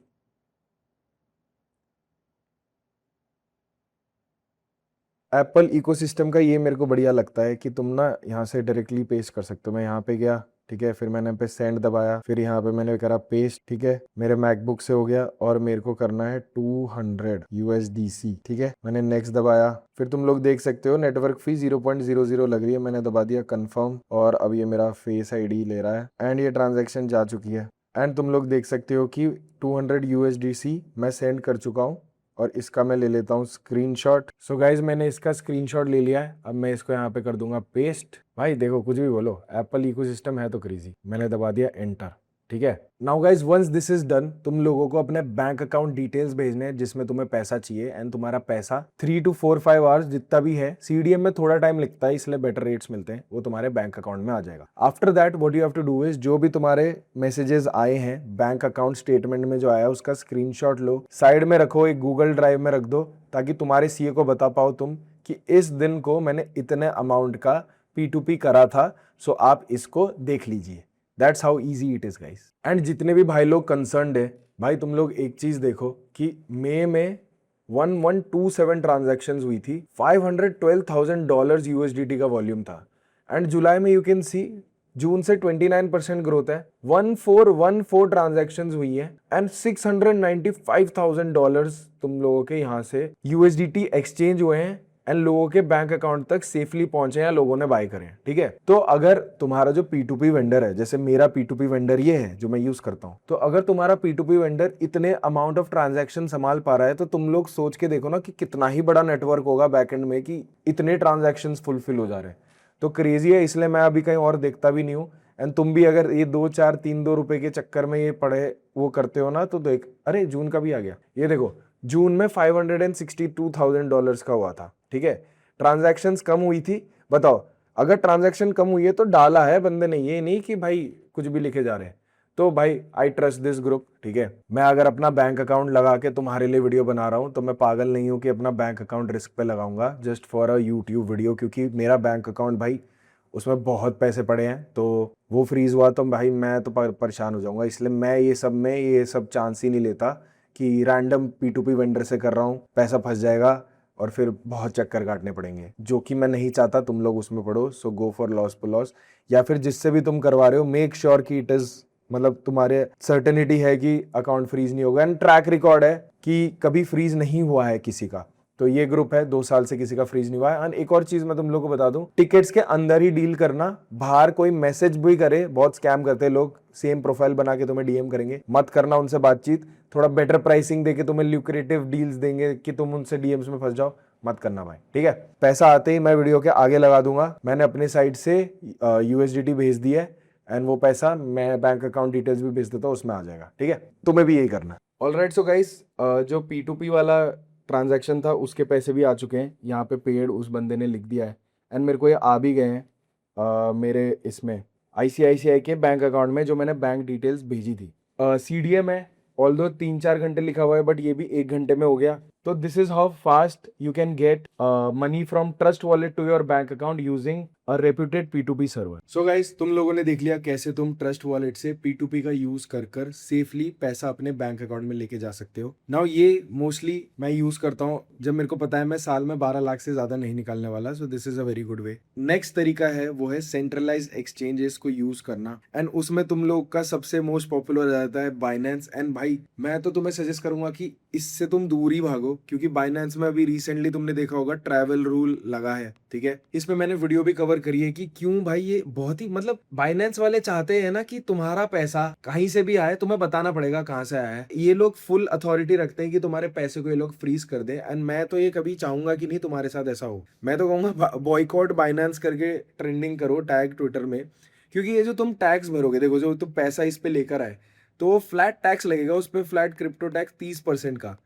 एप्पल इकोसिस्टम का ये मेरे को बढ़िया लगता है कि तुम ना यहाँ से डायरेक्टली पेस्ट कर सकते हो। मैं यहाँ पे गया, ठीक है, फिर मैंने पे सेंड दबाया, फिर यहाँ पे मैंने करा पेस्ट, ठीक है, मेरे मैकबुक से हो गया और मेरे को करना है 200 USDC, ठीक है। मैंने नेक्स्ट दबाया, फिर तुम लोग देख सकते हो नेटवर्क फी 0.00 लग रही है, मैंने दबा दिया कंफर्म और अब ये मेरा फेस ID ले रहा है एंड ये ट्रांजेक्शन जा चुकी है। एंड तुम लोग देख सकते हो कि 200 USDC मैं सेंड कर चुका हूँ और इसका मैं ले लेता हूँ स्क्रीनशॉट। सो गाइज मैंने इसका स्क्रीनशॉट ले लिया है, अब मैं इसको यहाँ पे कर दूंगा पेस्ट। भाई देखो कुछ भी बोलो, एप्पल इकोसिस्टम है तो क्रेजी। मैंने दबा दिया एंटर, ठीक है। Now guys once this is done, तुम लोगों को अपने बैंक अकाउंट डिटेल्स भेजने हैं जिसमें तुम्हें पैसा चाहिए एंड तुम्हारा पैसा 3 to 4 आवर्स जितना भी है, CDM में थोड़ा टाइम लगता है इसलिए बेटर रेट्स मिलते हैं, वो तुम्हारे बैंक अकाउंट में आ जाएगा। After that what you have to do is, जो भी तुम्हारे मैसेजेस आए हैं बैंक अकाउंट स्टेटमेंट में जो आया उसका स्क्रीनशॉट लो, साइड में रखो, एक गूगल ड्राइव में रख दो, ताकि तुम्हारे CA को बता पाओ तुम कि इस दिन को मैंने इतने अमाउंट का P2P करा था, सो आप इसको देख लीजिए। That's how easy it is guys। And जितने भी भाई लोग कंसर्न्ड है, भाई तुम लोग एक चीज देखो कि मई में 1127 ट्रांजैक्शंस हुई थी, $512,000 USDT का वॉल्यूम था। एंड जुलाई में यू कैन सी जून से 29% ग्रोथ है, 1414 ट्रांजैक्शंस हुई है एंड $695,000 तुम लोगों के यहाँ से USDT एक्सचेंज हुए हैं एंड लोगों के बैंक अकाउंट तक सेफली पहुंचे या लोगों ने बाय करे, ठीक है। तो अगर तुम्हारा जो P2P वेंडर है, जैसे मेरा P2P वेंडर ये है जो मैं यूज करता हूं, तो अगर तुम्हारा P2P वेंडर इतने अमाउंट ऑफ ट्रांजैक्शन संभाल पा रहा है, तो तुम लोग सोच के देखो ना कि कितना ही बड़ा नेटवर्क होगा बैकएंड में कि इतने ट्रांजैक्शन फुलफिल हो जा रहे हैं। तो क्रेजी है, इसलिए मैं अभी कहीं और देखता भी नहीं हूँ। एंड तुम भी अगर ये 2 रुपए के चक्कर में ये पड़े वो करते हो ना, तो देख, अरे जून का भी आ गया, ये देखो जून में $562,000 का हुआ था, ठीक है। ट्रांजैक्शंस कम हुई थी, बताओ अगर ट्रांजैक्शन कम हुई है तो डाला है बंदे ने, ये नहीं कि भाई कुछ भी लिखे जा रहे हैं। तो भाई आई ट्रस्ट दिस ग्रुप, ठीक है। मैं अगर अपना बैंक अकाउंट लगा के तुम्हारे लिए वीडियो बना रहा हूँ तो मैं पागल नहीं हूँ कि अपना बैंक अकाउंट रिस्क पे लगाऊंगा just for a YouTube video, क्योंकि मेरा बैंक अकाउंट भाई उसमें बहुत पैसे पड़े हैं, तो वो फ्रीज हुआ तो भाई मैं तो परेशान हो जाऊंगा। इसलिए मैं ये सब चांस ही नहीं लेता कि रैंडम P2P वेंडर से कर रहा हूँ, पैसा फंस जाएगा और फिर बहुत चक्कर काटने पड़ेंगे, जो कि मैं नहीं चाहता तुम लोग उसमें पड़ो। सो गो फॉर लॉस, या फिर जिससे भी तुम करवा रहे हो मेक श्योर कि इट इज मतलब तुम्हारे सर्टेनिटी है कि अकाउंट फ्रीज नहीं होगा, एंड ट्रैक रिकॉर्ड है कि कभी फ्रीज नहीं हुआ है किसी का। तो ये ग्रुप है, 2 साल से किसी का फ्रीज नहीं हुआ है। एंड एक और चीज मैं तुम लोग को बता दूं, टिकट्स के अंदर ही डील करना, बाहर कोई मैसेज भी करे, बहुत स्कैम करते हैं लोग, सेम प्रोफाइल बना के तुम्हें डीएम करेंगे, मत करना उनसे बातचीत। थोड़ा बेटर प्राइसिंग देके तुम्हें ल्यूक्रेटिव डील्स देंगे कि तुम उनसे डीएम्स में फंस जाओ, मत करना भाई, ठीक है। पैसा आते ही मैं वीडियो के आगे लगा दूंगा, मैंने अपने साइड से USDT भेज दी है, एंड वो पैसा मैं बैंक अकाउंट डिटेल्स भी भेज देता हूँ, उसमें आ जाएगा, ठीक है। तुम्हें भी यही करना है। ऑलराइट, सो गाइस, जो P2P वाला ट्रांजैक्शन था उसके पैसे भी आ चुके हैं, यहाँ पे पेड उस बंदे ने लिख दिया है, एंड मेरे को ये आ भी गए हैं मेरे इसमें ICICI के बैंक अकाउंट में, जो मैंने बैंक डिटेल्स भेजी थी। CDM है, ऑल्दो 3-4 घंटे लिखा हुआ है, बट ये भी 1 घंटे में हो गया। तो this is how fast you can get money from Trust Wallet to your bank account using a reputed P2P server. So guys, तुम लोगों ने देख लिया कैसे तुम ट्रस्ट वॉलेट से P2P का यूज कर कर सेफली पैसा अपने बैंक अकाउंट में लेके जा सकते हो। नाउ ये मोस्टली मैं यूज करता हूँ जब मेरे को पता है मैं साल में 12 लाख से ज्यादा नहीं निकालने वाला, so this is a very good way. Next तरीका है वो है सेंट्रलाइज्ड एक्सचेंजेस को यूज करना, एंड उसमें तुम लोग का सबसे मोस्ट पॉपुलर रहता है बाइनेंस। एंड भाई मैं तो तुम्हें सजेस्ट करूंगा कि इससे तुम दूर ही भागो, क्योंकि बाइनेंस में अभी रिसेंटली तुमने देखा होगा ट्रैवल रूल लगा है, ठीक है। इसमें मैंने वीडियो भी कवर करी है कि क्यों भाई ये बहुत ही मतलब बाइनेंस वाले चाहते हैं ना कि तुम्हारा पैसा कहीं से भी आए तुम्हें बताना पड़ेगा कहाँ से आया है। ये लोग फुल अथॉरिटी रखते हैं कि तुम्हारे पैसे को ये लोग फ्रीज कर दे, एंड मैं तो ये कभी चाहूंगा कि नहीं तुम्हारे साथ ऐसा हो। मैं तो कहूंगा बॉयकॉट बाइनेंस करके ट्रेंडिंग करो टैग ट्विटर में, क्योंकि ये जो तुम टैक्स भरोगे, देखो जो तुम पैसा इस पे लेकर आए तो फ्लैट टैक्स लगेगा उस पर, फ्लैट क्रिप्टो टैक्स 30% का।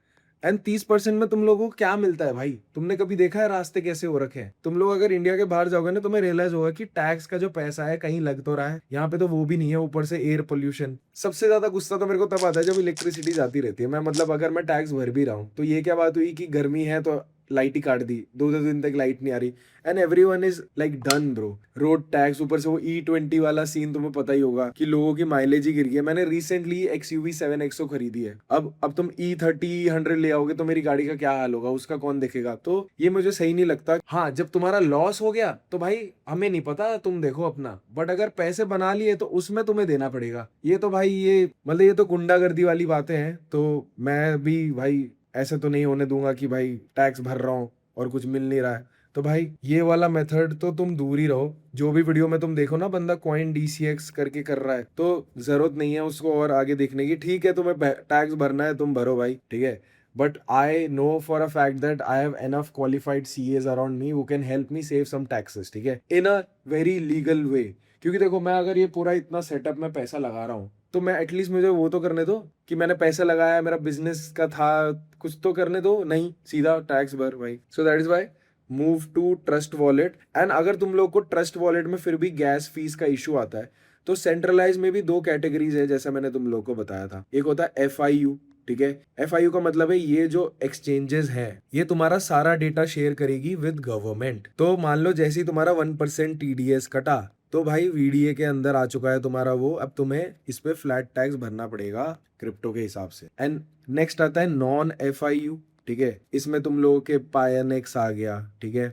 एंड 30% में तुम लोगों को क्या मिलता है भाई? तुमने कभी देखा है रास्ते कैसे हो रखे हैं? तुम लोग अगर इंडिया के बाहर जाओगे ना तुम्हें रियलाइज होगा कि टैक्स का जो पैसा है कहीं लग तो रहा है, यहाँ पे तो वो भी नहीं है, ऊपर से एयर पोल्यूशन। सबसे ज्यादा गुस्सा तो मेरे को तब आता है जब इलेक्ट्रिसिटी जाती रहती है। मैं मतलब अगर मैं टैक्स भर भी रहा हूँ तो ये क्या बात हुई कि गर्मी है तो लाइट ही काट दी, 2-2 दिन तक लाइट नहीं आ रही, and everyone is like done bro. Road tax, ऊपर से वो E20 वाला सीन तुम्हें पता ही होगा कि लोगों की माइलेज ही गिर गई है। मैंने रिसेंटली XUV 7XO खरीदी है, अब तुम E30 100 ले आओगे तो मेरी गाड़ी का क्या हाल होगा, उसका कौन देखेगा? तो ये मुझे सही नहीं लगता। हाँ, जब तुम्हारा लॉस हो गया तो भाई हमें नहीं पता, तुम देखो अपना, बट अगर पैसे बना लिए तो उसमें तुम्हें देना पड़ेगा। ये तो भाई ये मतलब ये तो गुंडागर्दी वाली बातें हैं। तो मैं भी भाई ऐसे तो नहीं होने दूंगा कि भाई टैक्स भर रहा हूँ और कुछ मिल नहीं रहा है। तो भाई ये वाला मेथड तो तुम दूर ही रहो। जो भी वीडियो में तुम देखो ना बंदा कॉइन DCX करके कर रहा है, तो जरूरत नहीं है उसको और आगे देखने की। ठीक है, तुम्हें टैक्स भरना है तुम भरो भाई, ठीक है, but I know for a fact that I have enough qualified CAs around me who can help me save some taxes, ठीक है, इन अ वेरी लीगल वे। क्योंकि देखो मैं अगर ये पूरा इतना सेटअप में पैसा लगा रहा हूँ तो मैं एटलीस्ट मुझे वो तो करने दो कि मैंने पैसा लगाया, मेरा बिजनेस का था, कुछ तो करने दो। नहीं, सीधा टैक्स भर भाई। So that is why move to Trust Wallet. And अगर तुम लोग को ट्रस्ट वॉलेट में फिर भी गैस फीस का इशू आता है तो सेंट्रलाइज में भी 2 कैटेगरीज है, जैसा मैंने तुम लोग को बताया था। एक होता है FIU, ठीक है। FIU का मतलब है ये जो एक्सचेंजेस है ये तुम्हारा सारा डेटा शेयर करेगी विद गवर्नमेंट। तो मान लो जैसे ही तुम्हारा 1% TDS कटा तो भाई VDA के अंदर आ चुका है तुम्हारा वो, अब तुम्हें इस पे फ्लैट टैक्स भरना पड़ेगा क्रिप्टो के हिसाब से। एंड नेक्स्ट आता है नॉन FIU, ठीक है। इसमें तुम लोगों के पायनेक्स आ गया, ठीक है,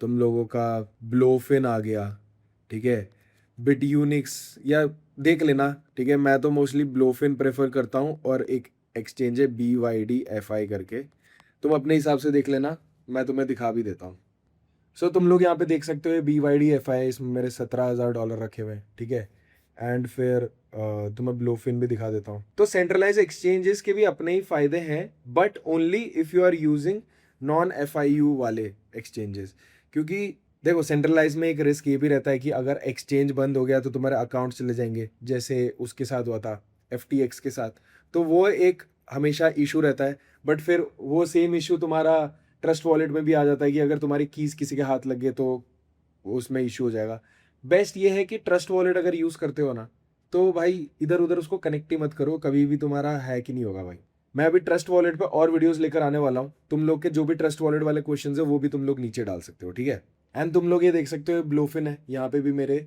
तुम लोगों का ब्लोफिन आ गया, ठीक है, बिटयूनिक्स या देख लेना, ठीक है। मैं तो मोस्टली ब्लोफिन प्रेफर करता हूँ, और एक एक्सचेंज है BYDFI करके, तुम अपने हिसाब से देख लेना, मैं तुम्हें दिखा भी देता हूँ। सो तुम लोग यहाँ पे देख सकते हो BYDFI, इसमें मेरे $17,000 रखे हुए हैं, ठीक है। एंड फिर तुम्हें ब्लोफिन भी दिखा देता हूँ। तो सेंट्रलाइज एक्सचेंजेस के भी अपने ही फायदे हैं, but only if you are using non FIU वाले एक्सचेंजेस। क्योंकि देखो सेंट्रलाइज में एक रिस्क ये भी रहता है कि अगर एक्सचेंज बंद हो गया तो तुम्हारे अकाउंट चले जाएंगे, जैसे उसके साथ हुआ था FTX के साथ। तो वो एक हमेशा इशू रहता है, बट फिर वो सेम इशू तुम्हारा ट्रस्ट वॉलेट में भी आ जाता है कि अगर तुम्हारी कीज किसी के हाथ लग गए तो उसमें इशू हो जाएगा। बेस्ट ये है कि ट्रस्ट वॉलेट अगर यूज करते हो ना तो भाई इधर उधर उसको कनेक्ट ही मत करो, कभी भी तुम्हारा हैक ही नहीं होगा भाई। मैं अभी ट्रस्ट वॉलेट पे और वीडियोस लेकर आने वाला हूँ, तुम लोग के जो भी ट्रस्ट वॉलेट वाले क्वेश्चंस है वो भी तुम लोग नीचे डाल सकते हो, ठीक है। एंड तुम लोग ये देख सकते हो ब्लूफिन है, यहाँ पे भी मेरे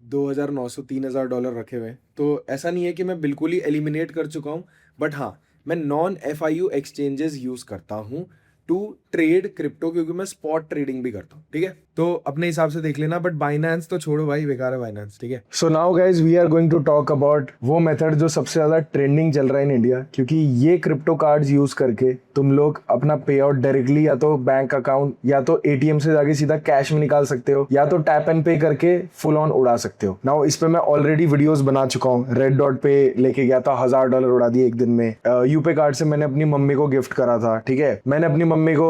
2,900 $3,000 रखे हुए हैं। तो ऐसा नहीं है कि मैं बिल्कुल ही एलिमिनेट कर चुका हूँ, बट हाँ मैं नॉन FIU एक्सचेंजेस यूज करता हूँ टू ट्रेड क्रिप्टो, क्योंकि मैं स्पॉट ट्रेडिंग भी करता हूँ, ठीक है। तो अपने हिसाब से देख लेना, बट बाइनेंस तो छोड़ो भाई, बेकार है बाइनेंस, ठीक है। So now guys we are going to talk about वो मेथड जो सबसे ज्यादा ट्रेंडिंग चल रहा है इन इंडिया, क्योंकि ये क्रिप्टो कार्ड्स यूज करके तुम लोग अपना पे आउट डायरेक्टली या तो बैंक अकाउंट या तो ATM से जाके सीधा कैश में निकाल सकते हो, या तो टैप एंड पे करके फुल ऑन उड़ा सकते हो। नाउ इस पे मैं ऑलरेडी वीडियोस बना चुका हूँ। रेड डॉट पे लेके गया था, $1,000 उड़ा दिए एक दिन में। यूपे कार्ड से मैंने अपनी मम्मी को गिफ्ट करा था, ठीक है। मैंने अपनी मम्मी को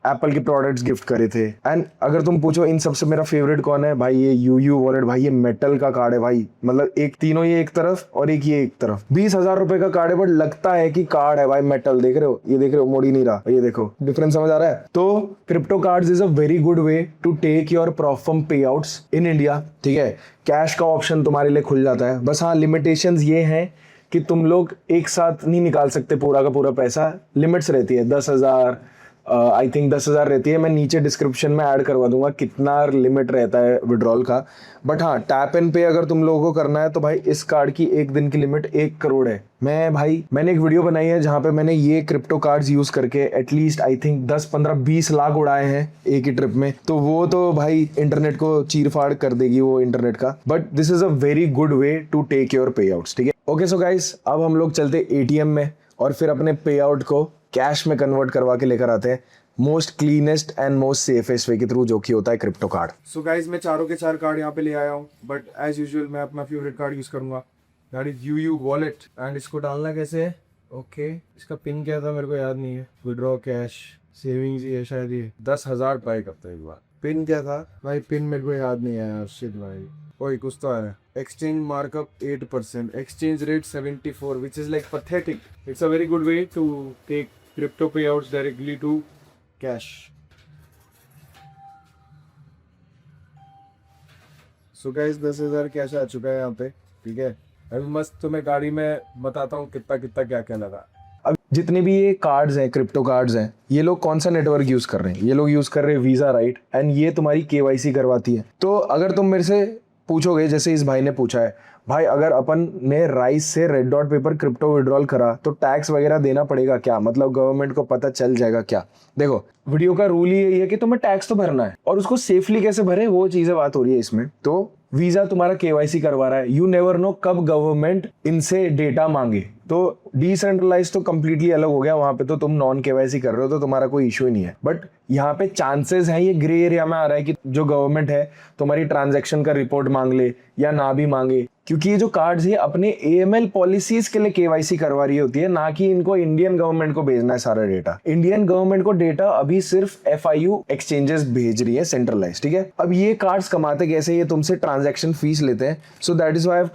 एप्पल के प्रोडक्ट्स गिफ्ट करे थे। एंड अगर तुम पूछो इन सबसे मेरा फेवरेट कौन है भाई, ये यूयू वॉलेट भाई, ये मेटल का कार्ड है भाई, मतलब एक तीनों ये एक तरफ और एक ये एक तरफ। 20,000 रुपए का कार्ड है, बट लगता है कि कार्ड है भाई, मेटल। देख रहे हो, ये देख रहे हो, मोड़ ही नहीं रहा, ये देखो डिफरेंस समझ आ रहा है। तो crypto cards is a very good way to take your prop firm payouts in India, ठीक है। कैश का ऑप्शन तुम्हारे लिए खुल जाता है, बस हाँ लिमिटेशंस ये हैं कि तुम लोग एक साथ नहीं निकाल सकते पूरा का पूरा पैसा, लिमिट्स रहती है 10,000, आई थिंक 10,000 रहती है। मैं नीचे डिस्क्रिप्शन में ऐड करवा दूंगा कितना लिमिट रहता है विड्रॉल का। बट हाँ टैप एंड पे अगर तुम लोगों को करना है तो भाई इस कार्ड की एक दिन की लिमिट 1 करोड़ है। मैंने एक वीडियो बनाई है जहां पे मैंने ये क्रिप्टो कार्ड्स यूज करके एटलीस्ट आई थिंक 10, 15, 20 लाख उड़ाए हैं एक ही ट्रिप में। तो वो तो भाई इंटरनेट को चीर फाड़ कर देगी वो इंटरनेट का, but this is a very good way to take your payouts, ठीक है। ओके सो गाइस, अब हम लोग चलते ATM में और फिर अपने पे आउट को कैश में कन्वर्ट करवा के लेकर आते हैं most cleanest and most safest way के थ्रू, जो कि होता है क्रिप्टो कार्ड। सो गाइज मैं चारों के चार कार्ड यहाँ पे ले आया हूँ, बट एज यूजुअल मैं अपना फेवरेट कार्ड यूज करूंगा, that is UU wallet. And इसको डालना कैसे है, ओके इसका पिन क्या था मेरे को याद नहीं है। विड्रॉ कैश सेविंग्स ही है शायद, ये 10,000 पाई करता है एक बार। पिन क्या था भाई, पिन मेरे को याद नहीं आया, शिट भाई। ओए कुछ तो है, exchange markup 8%, exchange rate 74, which is like pathetic. It's a very good way to take crypto payouts directly to cash. So guys 10,000 cash आ चुका है यहाँ पे, ठीक है। अभी मस्त तुम्हें गाड़ी में बताता हूँ कितना कितना क्या क्या लगा। अब जितने भी ये कार्ड्स हैं, क्रिप्टो कार्ड्स हैं, ये लोग कौन सा नेटवर्क यूज कर रहे हैं, ये लोग यूज कर रहे हैं वीजा, राइट। एंड ये तुम्हारी KYC करवाती है। तो अगर तुम मेरे से पूछोगे, जैसे इस भाई ने पूछा है, भाई अगर अपन ने राइस से red dot paper crypto withdrawal करा तो टैक्स वगैरह देना पड़ेगा क्या, मतलब गवर्नमेंट को पता चल जाएगा क्या। देखो वीडियो का रूल ही यही है कि तुम्हें टैक्स तो भरना है, और उसको सेफली कैसे भरे वो चीजें बात हो रही है इसमें। तो वीजा तुम्हारा KYC करवा रहा है, यू नेवर नो कब गवर्नमेंट इनसे डेटा मांगे। तो डिसेंट्रलाइज तो कंप्लीटली अलग हो गया, वहां पे तो तुम नॉन KYC कर रहे हो तो तुम्हारा कोई इशू ही नहीं है। बट यहाँ पे चांसेस हैं, ये ग्रे एरिया में आ रहा है कि जो गवर्नमेंट है तुम्हारी ट्रांजैक्शन का रिपोर्ट मांग ले या ना भी मांगे, क्योंकि ये जो कार्ड्स है अपने AML पॉलिसीज के लिए KYC करवा रही होती है, ना कि इनको इंडियन गवर्नमेंट को भेजना है सारा डेटा। इंडियन गवर्नमेंट को डेटा अभी सिर्फ FIU एक्सचेंजेस भेज रही है सेंट्रलाइज, ठीक है। अब ये कार्ड्स कमाते कैसे, ये तुमसे ट्रांजैक्शन फीस लेते हैं। So that is why I have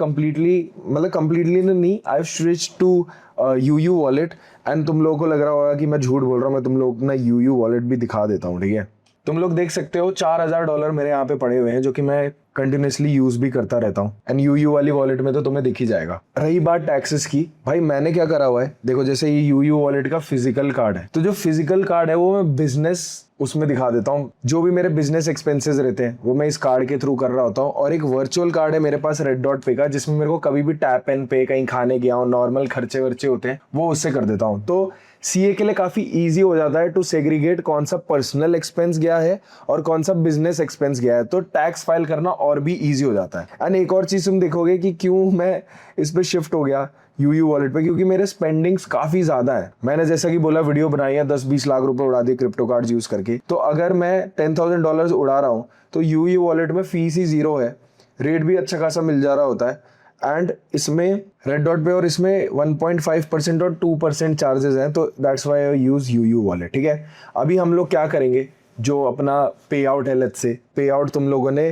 completely नहीं, I have switched to UU wallet. And तुम लोगों को लग रहा होगा कि मैं झूठ बोल रहा हूँ, मैं तुम लोग ना यूयू वॉलेट भी दिखा देता हूँ, ठीक है। तुम लोग देख सकते हो $4,000 मेरे यहाँ पे पड़े हुए हैं, जो कि मैं कंटिन्यूसली यूज भी करता रहता हूँ। एंड यूयू वाली वॉलेट में तो तुम्हें दिख ही जाएगा। रही बात टैक्सेस की, भाई मैंने क्या करा हुआ है, देखो जैसे ये यूयू वॉलेट का फिजिकल कार्ड है, तो जो फिजिकल कार्ड है वो मैं बिजनेस उसमें दिखा देता हूँ। जो भी मेरे बिजनेस एक्सपेंसेस रहते हैं वो मैं इस कार्ड के थ्रू कर रहा होता हूँ। और एक वर्चुअल कार्ड है मेरे पास रेड डॉट पे का, जिसमें मेरे को कभी भी टैप एंड पे, कहीं खाने गया हूँ, नॉर्मल खर्चे वर्चे होते हैं, वो उससे कर देता हूँ। तो CA के लिए काफी इजी हो जाता है टू सेग्रीगेट कौन सा पर्सनल एक्सपेंस गया है और कौन सा बिजनेस एक्सपेंस गया है, तो टैक्स फाइल करना और भी इजी हो जाता है। एंड एक और चीज तुम देखोगे कि क्यों मैं इस पे शिफ्ट हो गया यूयू वॉलेट पे, क्योंकि मेरे स्पेंडिंग्स काफी ज्यादा है। मैंने जैसा कि बोला वीडियो बनाई है, 10-20 लाख रुपए उड़ा दिए क्रिप्टो कार्ड यूज करके। तो अगर मैं $10,000 उड़ा रहा हूँ तो यूयू वॉलेट में फीस ही 0 है, रेट भी अच्छा खासा मिल जा रहा होता है। एंड इसमें रेड डॉट पे और इसमें 1.5% और 2% चार्जेस हैं, तो that's why I use UU wallet, ठीक है। अभी हम लोग क्या करेंगे, जो अपना पे आउट है, लेट्स से पे आउट तुम लोगों ने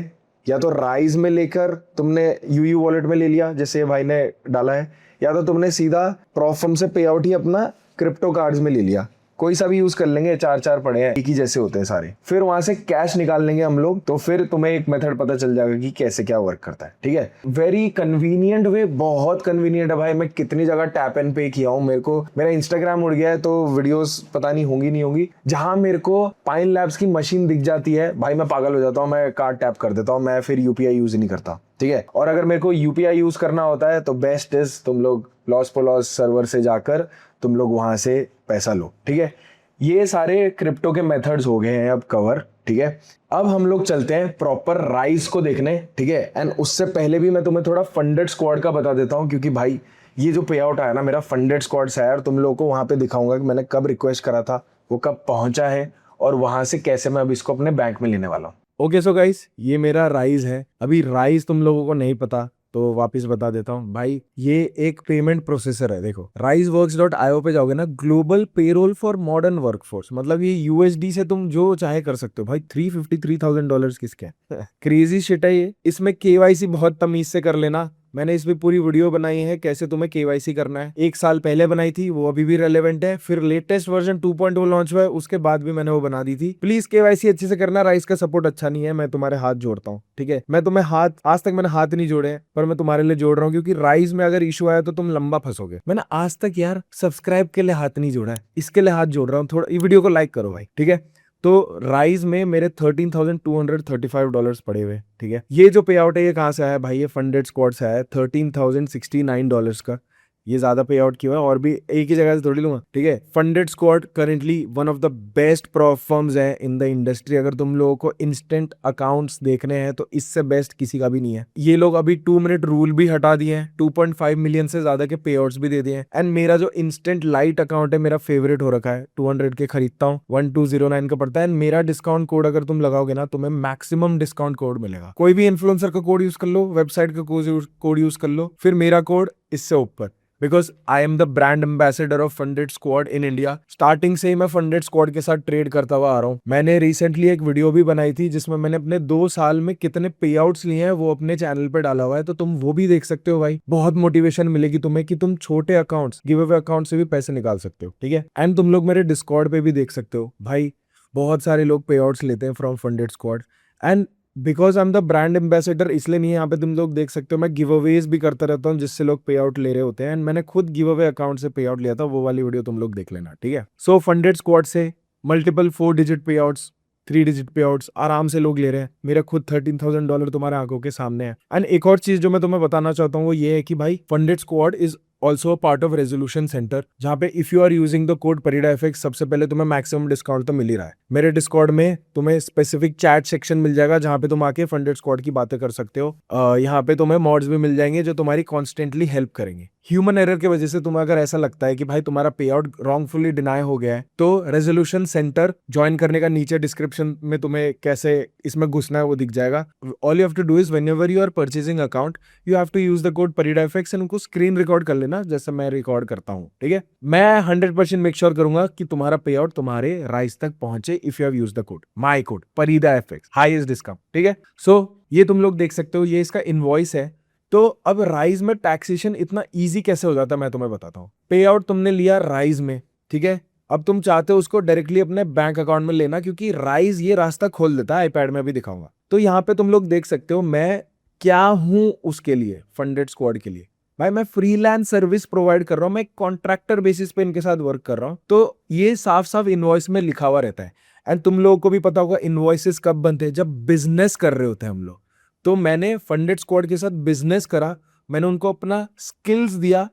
या तो राइज में लेकर तुमने यूयू वॉलेट में ले लिया जैसे भाई ने डाला है, या तो तुमने सीधा प्रॉफर्म से पे आउट ही अपना क्रिप्टो कार्ड्स में ले लिया। कोई सा भी यूज कर लेंगे, 4 पड़े हैं, एक ही जैसे होते हैं सारे। फिर वहां से कैश निकाल लेंगे हम लोग, तो फिर तुम्हें एक मेथड पता चल जाएगा कि कैसे क्या वर्क करता है, ठीक है। वेरी कन्वीनियंट वे, बहुत कन्वीनियंट है भाई। मैं कितनी जगह टैप एंड पे किया हूँ, मेरे को मेरा इंस्टाग्राम उड़ गया है तो वीडियोस पता नहीं होंगी नहीं होंगी, जहां मेरे को पाइन लैब्स की मशीन दिख जाती है भाई, मैं पागल हो जाता हूँ, मैं कार्ड टैप कर देता हूँ, मैं फिर यूपीआई यूज ही नहीं करता, ठीक है। और अगर मेरे को यूपीआई यूज करना होता है तो बेस्ट इज तुम लोग लॉस पोलॉस सर्वर से जाकर तुम लोग वहां से पैसा लो, ठीक है। ये सारे क्रिप्टो के मेथड्स हो गए हैं अब कवर, ठीक है। अब हम लोग चलते हैं प्रॉपर राइज को देखने, ठीक है। एंड उससे पहले भी मैं तुम्हें थोड़ा फंडेड स्क्वाड का बता देता हूँ, क्योंकि भाई ये जो पे आउट आया ना मेरा फंडेड स्क्वाड से है, और तुम लोगों को वहां पे दिखाऊंगा कि मैंने कब रिक्वेस्ट करा था, वो कब पहुंचा है, और वहां से कैसे मैं अब इसको अपने बैंक में लेने वाला हूँ। ओके सो गाइस, ये मेरा राइज है। अभी राइज तुम लोगों को नहीं पता तो वापस बता देता हूँ भाई, ये एक पेमेंट प्रोसेसर है। देखो riseworks.io पे जाओगे ना, global payroll for modern workforce, मतलब ये यूएसडी से तुम जो चाहे कर सकते हो भाई। $353,000 किसके क्रेजी शिट है ये। इसमें केवाईसी बहुत तमीज से कर लेना, मैंने इस पे पूरी वीडियो बनाई है कैसे तुम्हें केवाईसी करना है। 1 साल पहले बनाई थी, वो अभी भी रेलेवेंट है। फिर लेटेस्ट वर्जन 2.0 लॉन्च हुआ है, उसके बाद भी मैंने वो बना दी थी। प्लीज केवाईसी अच्छे से करना, राइस का सपोर्ट अच्छा नहीं है, मैं तुम्हारे हाथ जोड़ता हूँ, ठीक है। मैं तुम्हें हाथ, आज तक मैंने हाथ नहीं जोड़े हैं, पर मैं तुम्हारे लिए जोड़ रहा हूँ, क्योंकि राइस में अगर इशू आया तो तुम लंबा फंसोगे। मैंने आज तक यार सब्सक्राइब के लिए हाथ नहीं जोड़ा है, इसके लिए हाथ जोड़ रहा हूँ। थोड़ा ये वीडियो को लाइक करो भाई, ठीक है। तो राइज में मेरे $13,235 पड़े हुए, ठीक है। ये जो पे आउट है ये कहाँ से आया भाई, ये फंडेड स्क्वाड से आया है, $13,069 का। ये ज्यादा पे आउट क्यों है, और भी एक ही जगह से थोड़ी लूंगा, ठीक है। Funded squad currently one of the best platforms है इन द इंडस्ट्री। अगर तुम लोगों को इंस्टेंट अकाउंट्स देखने हैं तो इससे बेस्ट किसी का भी नहीं है। ये लोग अभी 2 मिनट रूल भी हटा दिए हैं, 2.5 मिलियन से ज्यादा के पे आउट्स भी दे दिए हैं। एंड मेरा जो इंस्टेंट लाइट अकाउंट है मेरा फेवरेट हो रखा है, 200 के खरीदता हूँ, 1209 का पड़ता है। एंड मेरा डिस्काउंट कोड अगर तुम लगाओगे ना, तुम्हें मैक्सिमम डिस्काउंट कोड मिलेगा। कोई भी इन्फ्लुएंसर का कोड यूज कर लो, वेबसाइट का कोड यूज कर लो, फिर मेरा कोड इससे ऊपर, because I am the brand ambassador of funded squad in India. Starting से ही मैं फंडेड स्क्वाड के साथ ट्रेड करता हुआ आ रहा हूँ। मैंने रिसेंटली एक वीडियो भी बनाई थी जिसमें मैंने अपने 2 साल में कितने पे आउट्स लिए हैं वो अपने चैनल पे डाला हुआ है, तो तुम वो भी देख सकते हो भाई। बहुत मोटिवेशन मिलेगी तुम्हें कि तुम छोटे अकाउंट्स, गिव अवे अकाउंट से भी पैसे निकाल सकते हो, ठीक है। एंड तुम लोग मेरे डिस्कॉर्ड पे भी देख सकते हो भाई, बहुत सारे लोग पे आउट्स लेते हैं from funded squad. And because I am the brand ambassador, इसलिए नहीं है, यहाँ पे तुम लोग देख सकते हो मैं गिव अवेज भी करता रहता हूँ जिससे लोग पे आउट ले रहे होते हैं। एंड मैंने खुद गिव अवे अकाउंट से पे आउट लिया था, वो वाली वीडियो तुम लोग देख लेना, ठीक है। सो फंडेड स्क्वाड से मल्टीपल 4 डिजिट पे आउट्स, 3 डिजिट पे आउट्स आराम से लोग ले रहे हैं। मेरा खुद $13,000 तुम्हारे आंखों के सामने है। एंड एक और चीज जो मैं तुम्हें बताना चाहता हूँ वो ये है कि भाई funded squad is also a part of resolution centre, जहाँ पे if you are using the code ParidaFX सबसे पहले तुम्हें मैक्सिमम डिस्काउंट तो मिल ही रहा है। मेरे डिस्कॉर्ड में तुम्हें स्पेसिफिक चैट सेक्शन मिल जाएगा जहाँ पे तुम आके फंडेड स्क्वाड की बातें कर सकते हो। यहाँ पे तुम्हें मॉड्स भी मिल जाएंगे जो तुम्हारी कॉन्स्टेंटली हेल्प करेंगे। ह्यूमन एरर की वजह से तुम्हें अगर ऐसा लगता है कि भाई तुम्हारा पे आउट रॉन्गफुली डिनाई हो गया है, तो रेजोल्यूशन सेंटर ज्वाइन करने का नीचे डिस्क्रिप्शन में तुम्हें कैसे इसमें घुसना है वो दिख जाएगा। All you have to do is whenever you are purchasing account you have to use the code ParidaFX and उनको स्क्रीन रिकॉर्ड कर लेना जैसे मैं रिकॉर्ड करता हूँ, ठीक है। मैं 100% मेक श्योर करूंगा कि तुम्हारा पे आउट तुम्हारे राइस तक पहुंचे if you have use the code, my code ParidaFX, highest discount, ठीक है। सो ये तुम लोग देख सकते हो, ये इसका इनवॉइस है। तो अब राइज में टैक्सेशन इतना इजी कैसे हो जाता है मैं तुम्हें बताता हूँ। पे आउट तुमने लिया राइज में, ठीक है। अब तुम चाहते हो उसको डायरेक्टली अपने बैंक अकाउंट में लेना, क्योंकि राइज ये रास्ता खोल देता है, आईपैड में भी दिखाऊंगा। तो यहाँ पे तुम लोग देख सकते हो मैं क्या हूं उसके लिए, फंडेड स्क्वाड के लिए। भाई मैं फ्रीलांस सर्विस प्रोवाइड कर रहा हूँ, मैं कॉन्ट्रैक्टर बेसिस पे इनके साथ वर्क कर रहा हूँ। तो ये साफ साफ इनवॉइस में लिखा हुआ रहता है। एंड तुम लोगों को भी पता होगा इनवॉइसेस कब बनते हैं, जब बिजनेस कर रहे होते हैं हम लोग। तो मैंने फंडेड स्क्वाड के साथ बिजनेस करा, मैंने उनको अपना स्किल्स दिया,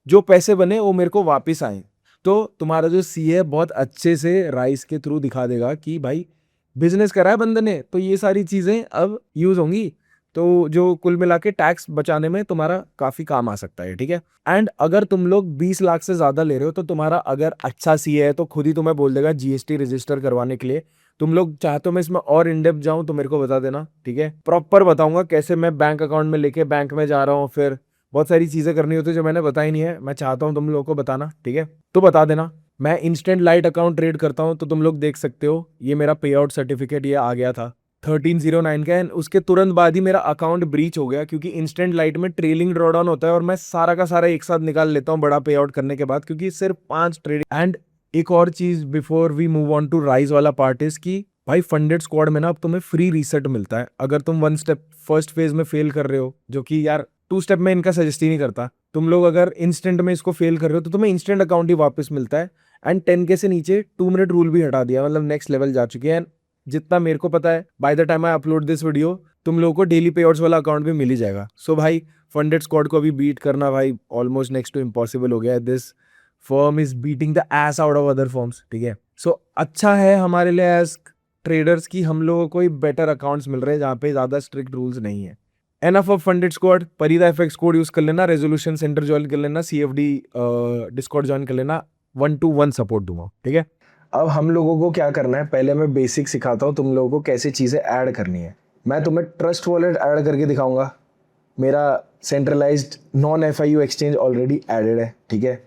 जो पैसे बने वो मेरे को वापस आए। तो तुम्हारा जो सीए बहुत अच्छे से राइस के थ्रू दिखा देगा कि भाई बिजनेस करा है बंदे ने, तो ये सारी चीजें अब यूज होंगी। तो जो कुल मिला के टैक्स बचाने में तुम्हारा काफी काम आ सकता है, ठीक है। एंड अगर तुम लोग 20 लाख से ज्यादा ले रहे हो तो तुम्हारा अगर अच्छा सीए है तो खुद ही तुम्हें बोल देगा जीएसटी रजिस्टर करवाने के लिए। तुम लोग चाहते हो मैं इसमें और इन डेप्थ जाऊं तो मेरे को बता देना, ठीक है। प्रॉपर बताऊंगा कैसे मैं बैंक अकाउंट में लेके बैंक में जा रहा हूँ, फिर बहुत सारी चीजें करनी होती है जो मैंने बताई नहीं है, मैं चाहता हूँ तुम लोगों को बताना, ठीक है। तो बता देना। मैं इंस्टेंट लाइट अकाउंट ट्रेड करता हूँ, तो तुम लोग देख सकते हो ये मेरा पे आउट सर्टिफिकेट ये आ गया था 1309 का। उसके तुरंत बाद ही मेरा अकाउंट ब्रीच हो गया, क्योंकि इंस्टेंट लाइट में ट्रेलिंग ड्रॉडाउन होता है और मैं सारा का सारा एक साथ निकाल लेता हूँ बड़ा पे आउट करने के बाद, क्योंकि सिर्फ 5 ट्रेडिंग। एंड एक और चीज before we move on to rise वाला पार्ट इज कि भाई फंडेड स्क्वाड में ना अब तुम्हें फ्री रीसेट मिलता है अगर तुम वन स्टेप फर्स्ट फेज में फेल कर रहे हो, जो कि यार 2 स्टेप में इनका सजेस्ट ही नहीं करता। तुम लोग अगर इंस्टेंट में इसको फेल कर रहे हो तो तुम्हें इंस्टेंट अकाउंट ही वापस मिलता है। एंड 10K से नीचे 2 मिनट रूल भी हटा दिया, मतलब नेक्स्ट लेवल जा चुकी है। एंड जितना मेरे को पता है by the time I upload this video तुम लोगों को डेली पे आउट्स वाला अकाउंट भी मिल ही जाएगा। सो भाई फंडेड स्क्वाड को अभी बीट करना भाई ऑलमोस्ट नेक्स्ट टू इम्पॉसिबल हो गया है। This firm is beating the S out of other firms, ठीक है। सो अच्छा है हमारे लिए एज ट्रेडर्स की हम लोगों को बेटर अकाउंट्स मिल रहे हैं जहाँ पे ज़्यादा स्ट्रिक्ट रूल्स नहीं है। Enough of funded squad, Parida FX code use कर लेना, रेजोल्यूशन सेंटर ज्वाइन कर लेना, CFD डिस्कॉर्ड ज्वाइन कर लेना, 1-to-1 सपोर्ट दूंगा, ठीक है। अब हम लोगों को क्या करना है, पहले मैं बेसिक सिखाता हूँ तुम लोगों को कैसे चीज़ें ऐड करनी है। मैं तुम्हें ट्रस्ट वॉलेट ऐड करके दिखाऊंगा। मेरा centralized non FIU exchange already added है, ठीक है।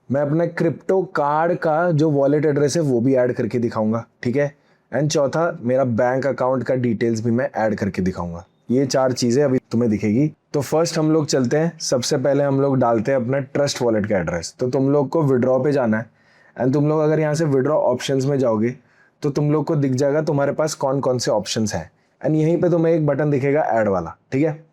मैं अपना क्रिप्टो कार्ड का जो वॉलेट एड्रेस है वो भी ऐड करके दिखाऊंगा, ठीक है। एंड चौथा, मेरा बैंक अकाउंट का डिटेल्स भी मैं ऐड करके दिखाऊंगा। ये 4 चीज़ें अभी तुम्हें दिखेगी। तो फर्स्ट हम लोग चलते हैं, सबसे पहले हम लोग डालते हैं अपना ट्रस्ट वॉलेट का एड्रेस। तो तुम लोग को विड्रॉ पे जाना है एंड तुम लोग अगर यहाँ से विड्रॉ ऑप्शंस में जाओगे तो तुम लोग को दिख जाएगा तुम्हारे पास कौन कौन से ऑप्शंस हैं। एंड यहीं पे तुम्हें एक बटन दिखेगा ऐड वाला, ठीक है।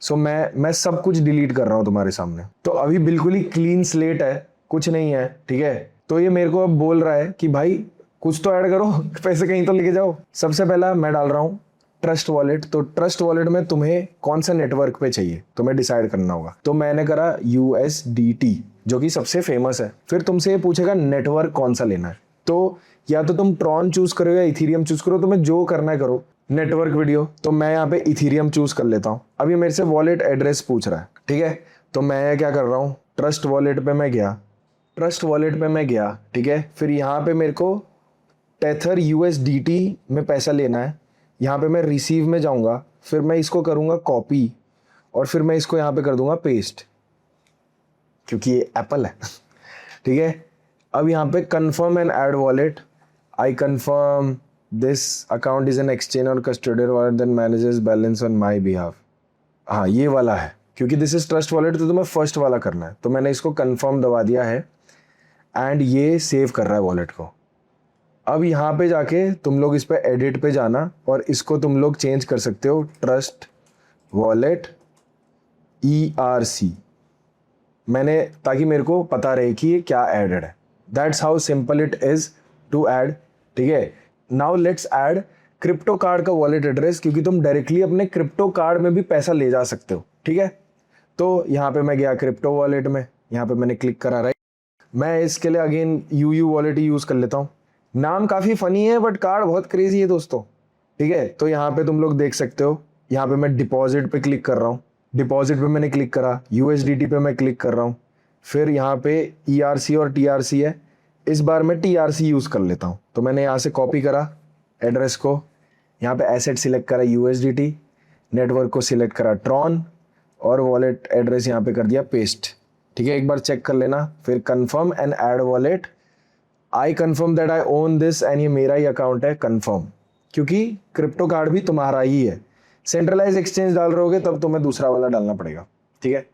सो मैं सब कुछ डिलीट कर रहा हूँ तुम्हारे सामने। तो अभी बिल्कुल ही क्लीन स्लेट है, कुछ नहीं है, ठीक है। तो ये मेरे को अब बोल रहा है कि भाई कुछ तो ऐड करो, पैसे कहीं तो लेके जाओ। सबसे पहला मैं डाल रहा हूँ ट्रस्ट वॉलेट। तो ट्रस्ट वॉलेट में तुम्हें कौन सा नेटवर्क पे चाहिए तुम्हें डिसाइड करना होगा। तो मैंने करा USDT जो कि सबसे फेमस है। फिर तुमसे ये पूछेगा नेटवर्क कौन सा लेना है। तो या तो तुम ट्रॉन चूज करो या इथीरियम चूज करो, तुम्हें जो करना है करो। नेटवर्क वीडियो, तो मैं यहाँ पे इथीरियम चूज कर लेता हूँ। अब ये मेरे से वॉलेट एड्रेस पूछ रहा है, ठीक है। तो मैं क्या कर रहा हूँ, ट्रस्ट वॉलेट पे मैं गया, ठीक है। फिर यहाँ पे मेरे को टेथर USDT में पैसा लेना है। यहाँ पे मैं रिसीव में जाऊँगा, फिर मैं इसको करूँगा कॉपी और फिर मैं इसको यहाँ पे कर दूंगा पेस्ट, क्योंकि ये एप्पल है, ठीक है। अब यहाँ पे confirm and add wallet. I confirm this account is an exchange और custodial wallet that manages balance on my behalf. हाँ, ये वाला है, क्योंकि दिस इज ट्रस्ट वॉलेट तो तुम्हें फर्स्ट वाला करना है। तो मैंने इसको कन्फर्म दबा दिया है एंड ये सेव कर रहा है वॉलेट को। अब यहाँ पे जाके तुम लोग इस पे एडिट पे जाना और इसको तुम लोग चेंज कर सकते हो ट्रस्ट वॉलेट ERC, मैंने, ताकि मेरे को पता रहे कि ये क्या एडेड है। That's how simple it is to add, ठीक है। Now let's add crypto card का वॉलेट एड्रेस, क्योंकि तुम डायरेक्टली अपने क्रिप्टो कार्ड में भी पैसा ले जा सकते हो, ठीक है। तो यहाँ पे मैं गया क्रिप्टो वॉलेट में, यहाँ पे मैंने क्लिक करा, राइट। मैं इसके लिए अगेन UU वॉलेट ही यूज़ कर लेता हूँ। नाम काफ़ी फ़नी है बट कार्ड बहुत क्रेजी है दोस्तों, ठीक है। तो यहाँ पे तुम लोग देख सकते हो, यहाँ पे मैं डिपॉजिट पे क्लिक कर रहा हूँ। डिपॉजिट पे मैंने क्लिक करा, USDT पे मैं क्लिक कर रहा हूँ। फिर यहाँ पे ERC और TRC है, इस बार मैं TRC यूज़ कर लेता हूँ। तो मैंने यहाँ से कॉपी करा एड्रेस को, यहाँ पे एसेट सिलेक्ट करा USDT, नेटवर्क को सिलेक्ट करा ट्रॉन और वॉलेट एड्रेस यहाँ पे कर दिया पेस्ट, ठीक है। एक बार चेक कर लेना। फिर confirm and add wallet. I confirm that I own this and ये मेरा ही अकाउंट है, कन्फर्म, क्योंकि क्रिप्टो कार्ड भी तुम्हारा ही है। सेंट्रलाइज एक्सचेंज डाल रहोगे तब तुम्हें दूसरा वाला डालना पड़ेगा, ठीक है।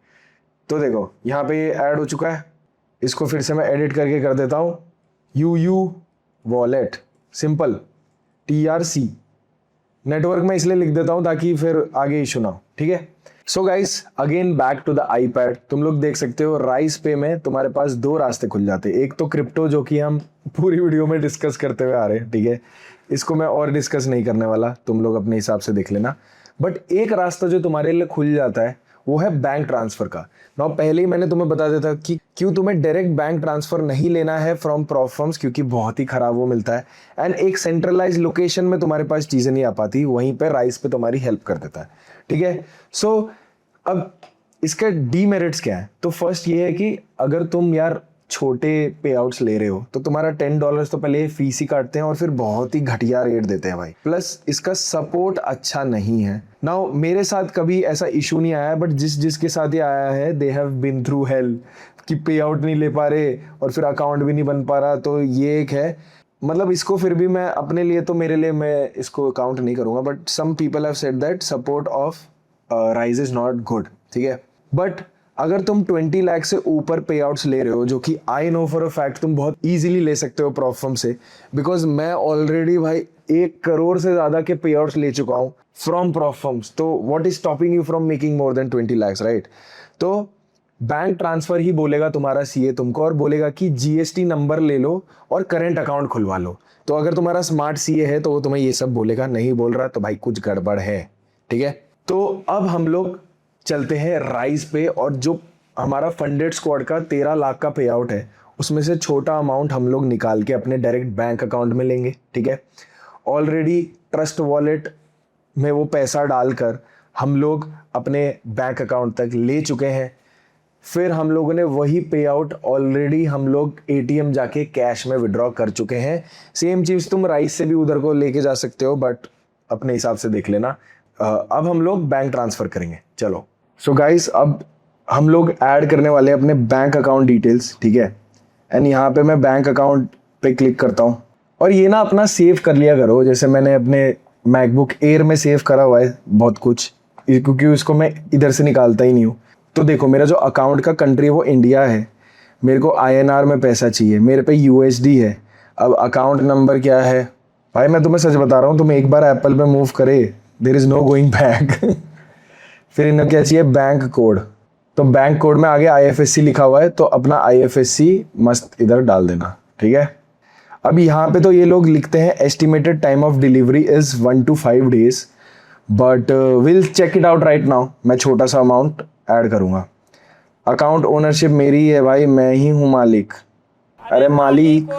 तो देखो यहाँ पे ये ऐड हो चुका है। इसको फिर से मैं एडिट करके कर देता हूँ UU wallet, simple TRC। Network में इसलिए लिख देता हूँ ताकि फिर आगे इशू ना हो, ठीक है। So guys again back to the iPad. तुम लोग देख सकते हो राइस पे में तुम्हारे पास 2 रास्ते खुल जाते हैं। एक तो क्रिप्टो, जो कि हम पूरी वीडियो में डिस्कस करते हुए आ रहे हैं, ठीक है। इसको मैं और डिस्कस नहीं करने वाला, तुम लोग अपने हिसाब से देख लेना। बट एक रास्ता जो तुम्हारे लिए खुल जाता है वो है बैंक ट्रांसफर का। नाउ पहले ही मैंने तुम्हें बता दिया था कि क्यों तुम्हें डायरेक्ट बैंक ट्रांसफर नहीं लेना है फ्रॉम प्रॉप फर्म्स, क्योंकि बहुत ही खराब वो मिलता है एंड एक सेंट्रलाइज लोकेशन में तुम्हारे पास चीज़ें नहीं आ पाती, वहीं पे राइस पे तुम्हारी हेल्प कर देता है, ठीक है। सो अब इसके डीमेरिट्स क्या है। तो फर्स्ट ये है कि अगर तुम यार छोटे पे आउट्स ले रहे हो तो तुम्हारा $10 तो पहले फीस ही काटते हैं और फिर बहुत ही घटिया रेट देते हैं भाई। प्लस इसका सपोर्ट अच्छा नहीं है। नाउ मेरे साथ कभी ऐसा इशू नहीं आया, बट जिसके साथ ये आया है they have been through hell, कि पे आउट नहीं ले पा रहे और फिर अकाउंट भी नहीं बन पा रहा। तो ये एक है, मतलब इसको फिर भी मैं अपने लिए, तो मेरे लिए मैं इसको काउंट नहीं करूँगा, but some people have said that support of rise is not good, ठीक है। बट अगर तुम 20 लाख से ऊपर पे आउट्स ले रहे हो, जो कि आई नो फॉर अ फैक्ट तुम बहुत इजीली ले सकते हो प्रॉप फर्म से, बिकॉज मैं ऑलरेडी भाई 1 करोड़ से ज़्यादा के पे आउट्स ले चुका हूँ फ्रॉम प्रॉप फर्म्स. तो what is stopping you from making more than 20 lakh, right? तो बैंक ट्रांसफ़र ही बोलेगा तुम्हारा सीए तुमको, और बोलेगा कि जीएसटी नंबर ले लो और करेंट अकाउंट खुलवा लो. तो अगर तुम्हारा स्मार्ट सीए है तो वो तुम्हें ये सब बोलेगा. नहीं बोल रहा तो भाई कुछ गड़बड़ है, ठीक है? तो अब हम लोग चलते हैं राइज पे, और जो हमारा फंडेड स्क्वाड का 13 लाख का पे आउट है उसमें से छोटा अमाउंट हम लोग निकाल के अपने डायरेक्ट बैंक अकाउंट में लेंगे, ठीक है? ऑलरेडी ट्रस्ट वॉलेट में वो पैसा डालकर हम लोग अपने बैंक अकाउंट तक ले चुके हैं. फिर हम लोगों ने वही पे आउट ऑलरेडी हम लोग एटीएम जाके कैश में विड्रॉ कर चुके हैं. सेम चीज़ तुम राइस से भी उधर को लेके जा सकते हो, बट अपने हिसाब से देख लेना. अब हम लोग बैंक ट्रांसफ़र करेंगे. चलो, सो गाइस अब हम लोग ऐड करने वाले हैं अपने बैंक अकाउंट डिटेल्स, ठीक है? एंड यहाँ पे मैं बैंक अकाउंट पे क्लिक करता हूँ, और ये ना अपना सेव कर लिया करो. जैसे मैंने अपने मैकबुक एयर में सेव करा हुआ है बहुत कुछ, क्योंकि उसको मैं इधर से निकालता ही नहीं हूँ. तो देखो, मेरा जो अकाउंट का कंट्री है वो इंडिया है. मेरे को INR में पैसा चाहिए, मेरे पे USD है. अब अकाउंट नंबर क्या है भाई, मैं तुम्हें सच बता रहा हूँ, तुम एक बार एप्पल पे मूव करे, there is no going back. फिर इन्हें क्या चाहिए, बैंक कोड. तो बैंक कोड में आगे IFSC लिखा हुआ है, तो अपना IFSC मस्त इधर डाल देना, ठीक है? अब यहाँ पे तो ये लोग लिखते हैं estimated time of delivery is 1 to 5 days, but will check it out right now. मैं छोटा सा अमाउंट ऐड करूँगा. अकाउंट ओनरशिप मेरी है भाई, मैं ही हूँ मालिक. अरे मालिक.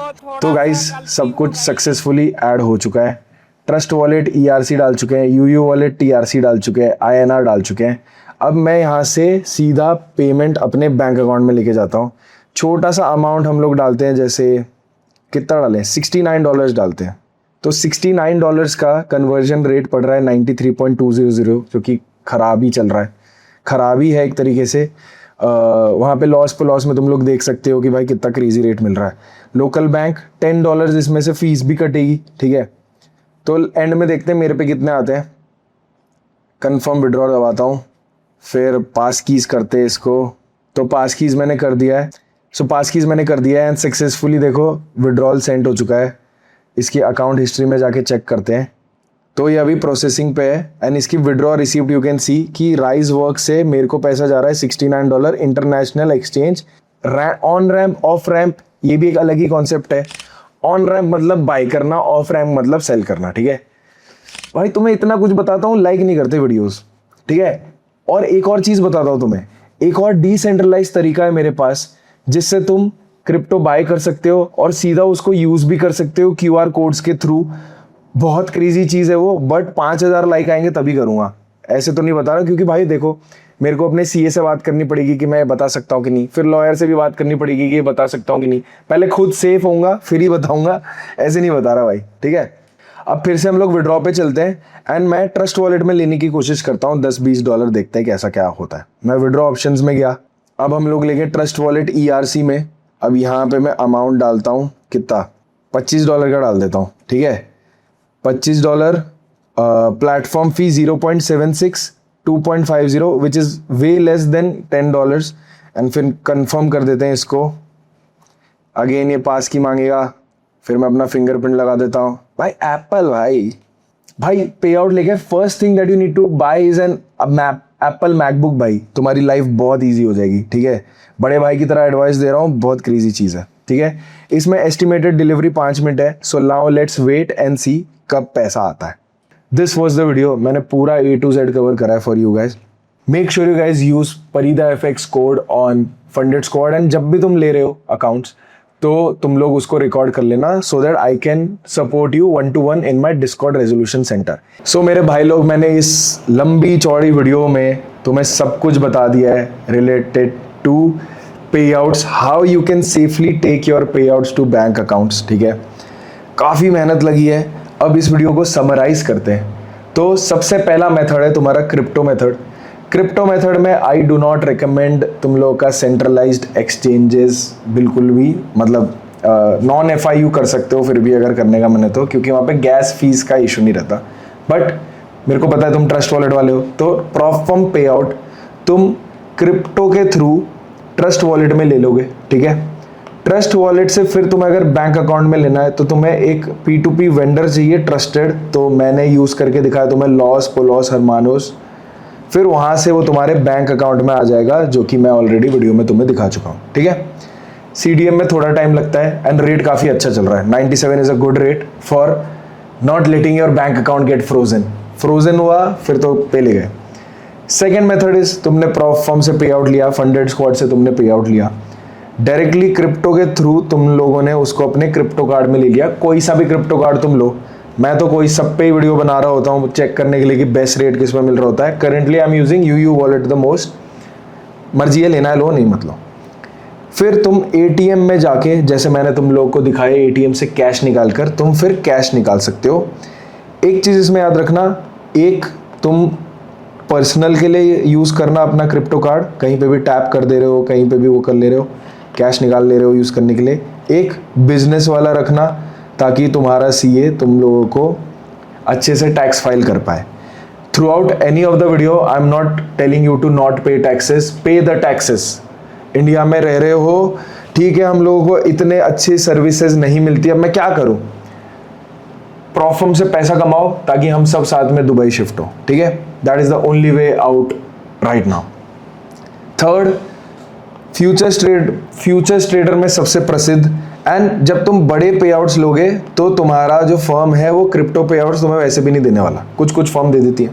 तो गाइस सब कुछ सक्सेसफुली ऐड हो चुका है. ट्रस्ट वॉलेट ERC डाल चुके हैं, UU वॉलेट TRC डाल चुके हैं, INR डाल चुके हैं. अब मैं यहाँ से सीधा पेमेंट अपने बैंक अकाउंट में लेके जाता हूँ. छोटा सा अमाउंट हम लोग डालते हैं, जैसे कितना डालें, $69 डालते हैं. तो $69 का कन्वर्जन रेट पड़ रहा है 93.200, जो कि ख़राब ही चल रहा है. ख़राबी है एक तरीके से. वहाँ पे लॉस में तुम लोग देख सकते हो कि भाई कितना क्रेजी रेट मिल रहा है. लोकल बैंक $10 इसमें से फीस भी कटेगी, ठीक है? तो एंड में देखते हैं मेरे पे कितने आते हैं. कंफर्म विड्रॉ दबाता हूँ, फिर पास कीज़ करते हैं इसको. तो पास कीज़ मैंने कर दिया है. पास कीज़ मैंने कर दिया है एंड सक्सेसफुली देखो विड्रॉल सेंड हो चुका है. इसकी अकाउंट हिस्ट्री में जाके चेक करते हैं. तो ये अभी प्रोसेसिंग पे है. एंड इसकी withdraw received you can see कि राइज वर्क से मेरे को पैसा जा रहा है $69. International exchange on ramp of ramp, ये भी एक अलग ही कॉन्सेप्ट है. ऑन रैम्प मतलब बाय करना, ऑफ रैम्प मतलब सेल करना, ठीक है? भाई तुम्हें इतना कुछ बताता हूँ, लाइक नहीं करते वीडियोस, ठीक है? और एक और चीज़ बताता हूँ तुम्हें, एक और डिसेंट्रलाइज तरीका है मेरे पास जिससे तुम क्रिप्टो बाय कर सकते हो और सीधा उसको यूज़ भी कर सकते हो QR कोड्स के थ्रू. बहुत क्रेजी चीज़ है वो, बट 5000 लाइक आएंगे तभी करूँगा. ऐसे तो नहीं बता रहा, क्योंकि भाई देखो मेरे को अपने CA से बात करनी पड़ेगी कि मैं बता सकता हूँ कि नहीं, फिर लॉयर से भी बात करनी पड़ेगी कि ये बता सकता हूँ कि नहीं. पहले खुद सेफ होऊंगा फिर ही बताऊँगा, ऐसे नहीं बता रहा भाई, ठीक है? अब फिर से हम लोग विड्रॉ पे चलते हैं. एंड मैं ट्रस्ट वॉलेट में लेने की कोशिश करता हूँ $10-20, देखते हैं कैसा क्या होता है. मैं विड्रॉ ऑप्शंस में गया. अब हम लोग लेंगे ट्रस्ट वॉलेट ERC में. अब यहाँ पे मैं अमाउंट डालता हूँ, कितना, $25 का डाल देता हूँ, ठीक है? $25. Platform fee 0.76, 2.50 which is way less than $10. And फिर कंफर्म कर देते हैं इसको. अगेन ये पास की मांगेगा, फिर मैं अपना फिंगरप्रिंट लगा देता हूँ. भाई एप्पल भाई पे आउट लेके first thing that you need to buy is an Apple MacBook. भाई तुम्हारी लाइफ बहुत ईजी हो जाएगी, ठीक है? बड़े भाई की तरह एडवाइस दे रहा हूँ, बहुत क्रेजी चीज़ है, ठीक है? इसमें एस्टिमेटेड डिलीवरी 5 मिनट है. So now let's wait and see कब पैसा आता है. This was the video. मैंने पूरा A to Z कवर करा है for you guys. Make sure you guys use Parida FX code on funded squad. And जब भी तुम ले रहे हो अकाउंट्स तो तुम लोग उसको रिकॉर्ड कर लेना, so that I can support you 1-to-1 in my Discord resolution center. So मेरे भाई लोग, मैंने इस लंबी चौड़ी वीडियो में तुम्हें सब कुछ बता दिया है related to payouts, how you can safely take your payouts to bank accounts, ठीक है? काफ़ी मेहनत लगी है. अब इस वीडियो को समराइज करते हैं. तो सबसे पहला मेथड है तुम्हारा क्रिप्टो मेथड. क्रिप्टो मेथड में आई डू नॉट रिकमेंड तुम लोगों का सेंट्रलाइज्ड एक्सचेंजेस बिल्कुल भी, मतलब नॉन FIU कर सकते हो फिर भी अगर करने का मन है तो, क्योंकि वहाँ पे गैस फीस का इशू नहीं रहता. बट मेरे को पता है तुम ट्रस्ट वॉलेट वाले हो, तो प्रॉप फर्म पे आउट तुम क्रिप्टो के थ्रू ट्रस्ट वॉलेट में ले लोगे, ठीक है। ट्रस्ट वॉलेट से फिर तुम्हें अगर बैंक अकाउंट में लेना है तो तुम्हें एक P2P वेंडर चाहिए ट्रस्टेड, तो मैंने यूज़ करके दिखाया तुम्हें लॉस पोलॉस हरमानोस। फिर वहाँ से वो तुम्हारे बैंक अकाउंट में आ जाएगा, जो कि मैं ऑलरेडी वीडियो में तुम्हें दिखा चुका हूँ, ठीक है। CDM में थोड़ा टाइम लगता है एंड रेट काफ़ी अच्छा चल रहा है। 97 is a good rate for not letting your bank account get frozen हुआ फिर तो पे ले गए। सेकेंड मेथड इज तुमने प्रॉप फॉर्म से पे आउट लिया, फंडेड स्क्वाड से तुमने पे आउट लिया, डायरेक्टली क्रिप्टो के थ्रू तुम लोगों ने उसको अपने क्रिप्टो कार्ड में ले लिया। कोई सा भी क्रिप्टो कार्ड तुम लो, मैं तो कोई सब पे ही वीडियो बना रहा होता हूँ चेक करने के लिए कि बेस्ट रेट किस में मिल रहा होता है। Currently I am using UU wallet the most, मर्जी है लेना है लो, नहीं मतलब। फिर तुम ATM में जाके, जैसे मैंने तुम लोगों को दिखाया ATM से कैश निकाल कर तुम फिर कैश निकाल सकते हो। एक चीज़ इसमें याद रखना, एक तुम पर्सनल के लिए यूज़ करना अपना क्रिप्टो कार्ड, कहीं पे भी टैप कर दे रहे हो, कहीं पे भी वो कर ले रहे हो, कैश निकाल ले रहे हो यूज़ करने के लिए। एक बिजनेस वाला रखना ताकि तुम्हारा CA तुम लोगों को अच्छे से टैक्स फाइल कर पाए। Throughout any of the video I am not telling you to not pay taxes, pay the taxes. India में रह रहे हो, ठीक है, हम लोगों को इतने अच्छी सर्विसेज नहीं मिलती, अब मैं क्या करूं, प्रॉफम से पैसा कमाओ ताकि हम सब साथ में दुबई शिफ्ट हो, ठीक है। That is the only way out right now. Third, futures trader में सबसे प्रसिद्ध, एंड जब तुम बड़े पे आउट्स लोगे तो तुम्हारा जो फर्म है वो क्रिप्टो पे आउट्स तुम्हें वैसे भी नहीं देने वाला, कुछ फर्म दे देती है,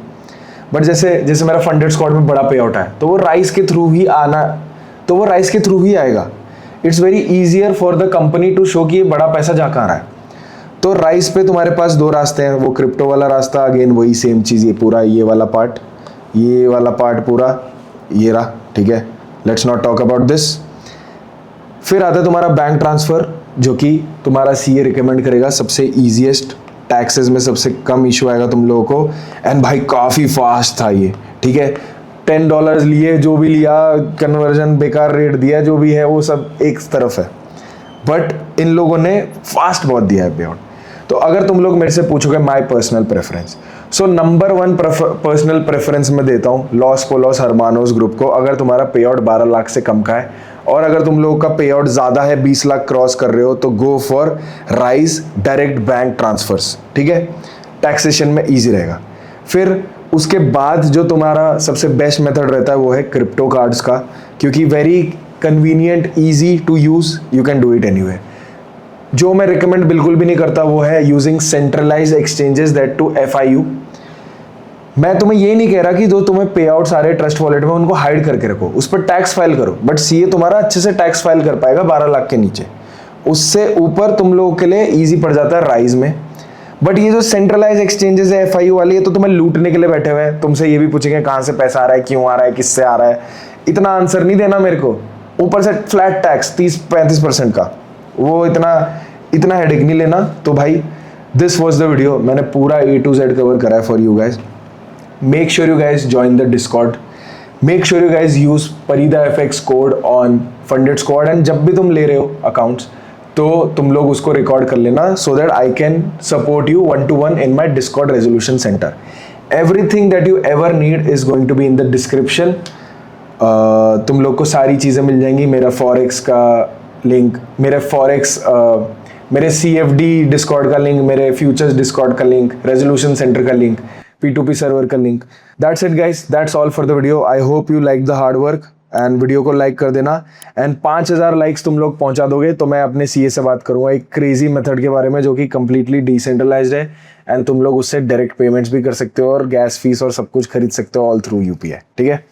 बट जैसे मेरा फंडेड स्क्वाड में बड़ा पे आउट है तो वो राइस के थ्रू ही आएगा। It's very easier for the company to show कि ये बड़ा पैसा जा कहाँ रहा है। तो राइस पे तुम्हारे पास दो रास्ते हैं, वो क्रिप्टो वाला रास्ता, अगेन वही सेम चीज़, ये पूरा ये वाला पार्ट पूरा ये रहा, ठीक है। Let's not talk about this. फिर आता है तुम्हारा बैंक ट्रांसफ़र, जो कि तुम्हारा CA रिकमेंड करेगा सबसे ईजीएस्ट, टैक्सेस में सबसे कम इशू आएगा तुम लोगों को, एंड भाई काफ़ी फास्ट था ये, ठीक है। $10 लिए, जो भी लिया, कन्वर्जन बेकार रेट दिया, जो भी है वो सब एक तरफ है, बट इन लोगों ने फास्ट बहुत दिया है पे आउट। तो अगर तुम लोग मेरे से पूछोगे my personal preference, so number 1 personal preference में देता हूँ लॉस पोलॉस हरमानोस ग्रुप को। अगर तुम्हारा पे आउट 12 लाख से कम का है और अगर तुम लोगों का पे आउट ज़्यादा है, 20 लाख क्रॉस कर रहे हो, तो go for rise direct bank transfers, ठीक है। टैक्सेशन में ईजी रहेगा। फिर उसके बाद जो तुम्हारा सबसे बेस्ट मेथड रहता है वो है क्रिप्टो कार्ड्स का, क्योंकि very convenient, easy to use, you can do it anyway. जो मैं रिकमेंड बिल्कुल भी नहीं करता वो है using centralize exchanges, that to FIU। मैं तुम्हें ये नहीं कह रहा कि जो तुम्हें पे आउट्स आ रहे ट्रस्ट वॉलेट में उनको हाइड करके रखो, उस पर टैक्स फाइल करो, बट CA तुम्हारा अच्छे से टैक्स फाइल कर पाएगा 12 लाख के नीचे। उससे ऊपर तुम लोगों के लिए ईजी पड़ जाता है राइज में। बट ये जो सेंट्रलाइज एक्सचेंजेस है FIU वाली, ये तो तुम्हें लूटने के लिए बैठे हुए हैं। तुमसे ये भी पूछेंगे कहाँ से पैसा आ रहा है, क्यों आ रहा है, किससे आ रहा है, इतना आंसर नहीं देना मेरे को। ऊपर से फ्लैट टैक्स 30-35% का, वो इतना हेडेक नहीं लेना। तो भाई दिस वॉज द वीडियो, मैंने पूरा A to Z कवर करा है for you guys. Make sure you guys join the Discord, make sure you guys use Parida FX code on funded squad, and जब भी तुम ले रहे हो अकाउंट्स तो तुम लोग उसको रिकॉर्ड कर लेना, so that I can support you 1-to-1 in my Discord resolution centre. Everything that you ever need is going to be in the description. तुम लोग को सारी चीज़ें मिल जाएंगी, मेरा फॉरेक्स का लिंक, मेरे CFD डिस्कॉर्ड का लिंक, मेरे फ्यूचर्स डिस्कॉर्ड का लिंक, रेजोल्यूशन सेंटर का लिंक, P2P सर्वर का link. That's it guys, that's all for the video. I hope you like the hard work, and video को like कर देना, and 5000 likes तुम लोग पहुंचा दोगे तो मैं अपने CA से बात करूंगा एक क्रेजी मेथड के बारे में जो कि कंप्लीटली डिसेंट्रलाइज्ड है, एंड तुम लोग उससे डायरेक्ट पेमेंट्स भी कर सकते हो और गैस फीस और सब कुछ खरीद सकते हो ऑल थ्रू UPI, ठीक है।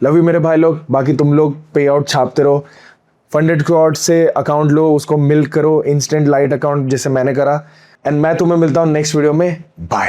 लव यू मेरे भाई लोग। बाकी तुम लोग पे आउट छापते रहो, फंडेड स्क्वाड से अकाउंट लो, उसको मिल्क करो, इंस्टेंट लाइट अकाउंट जैसे मैंने करा, एंड मैं तुम्हें मिलता हूँ नेक्स्ट वीडियो में। बाय।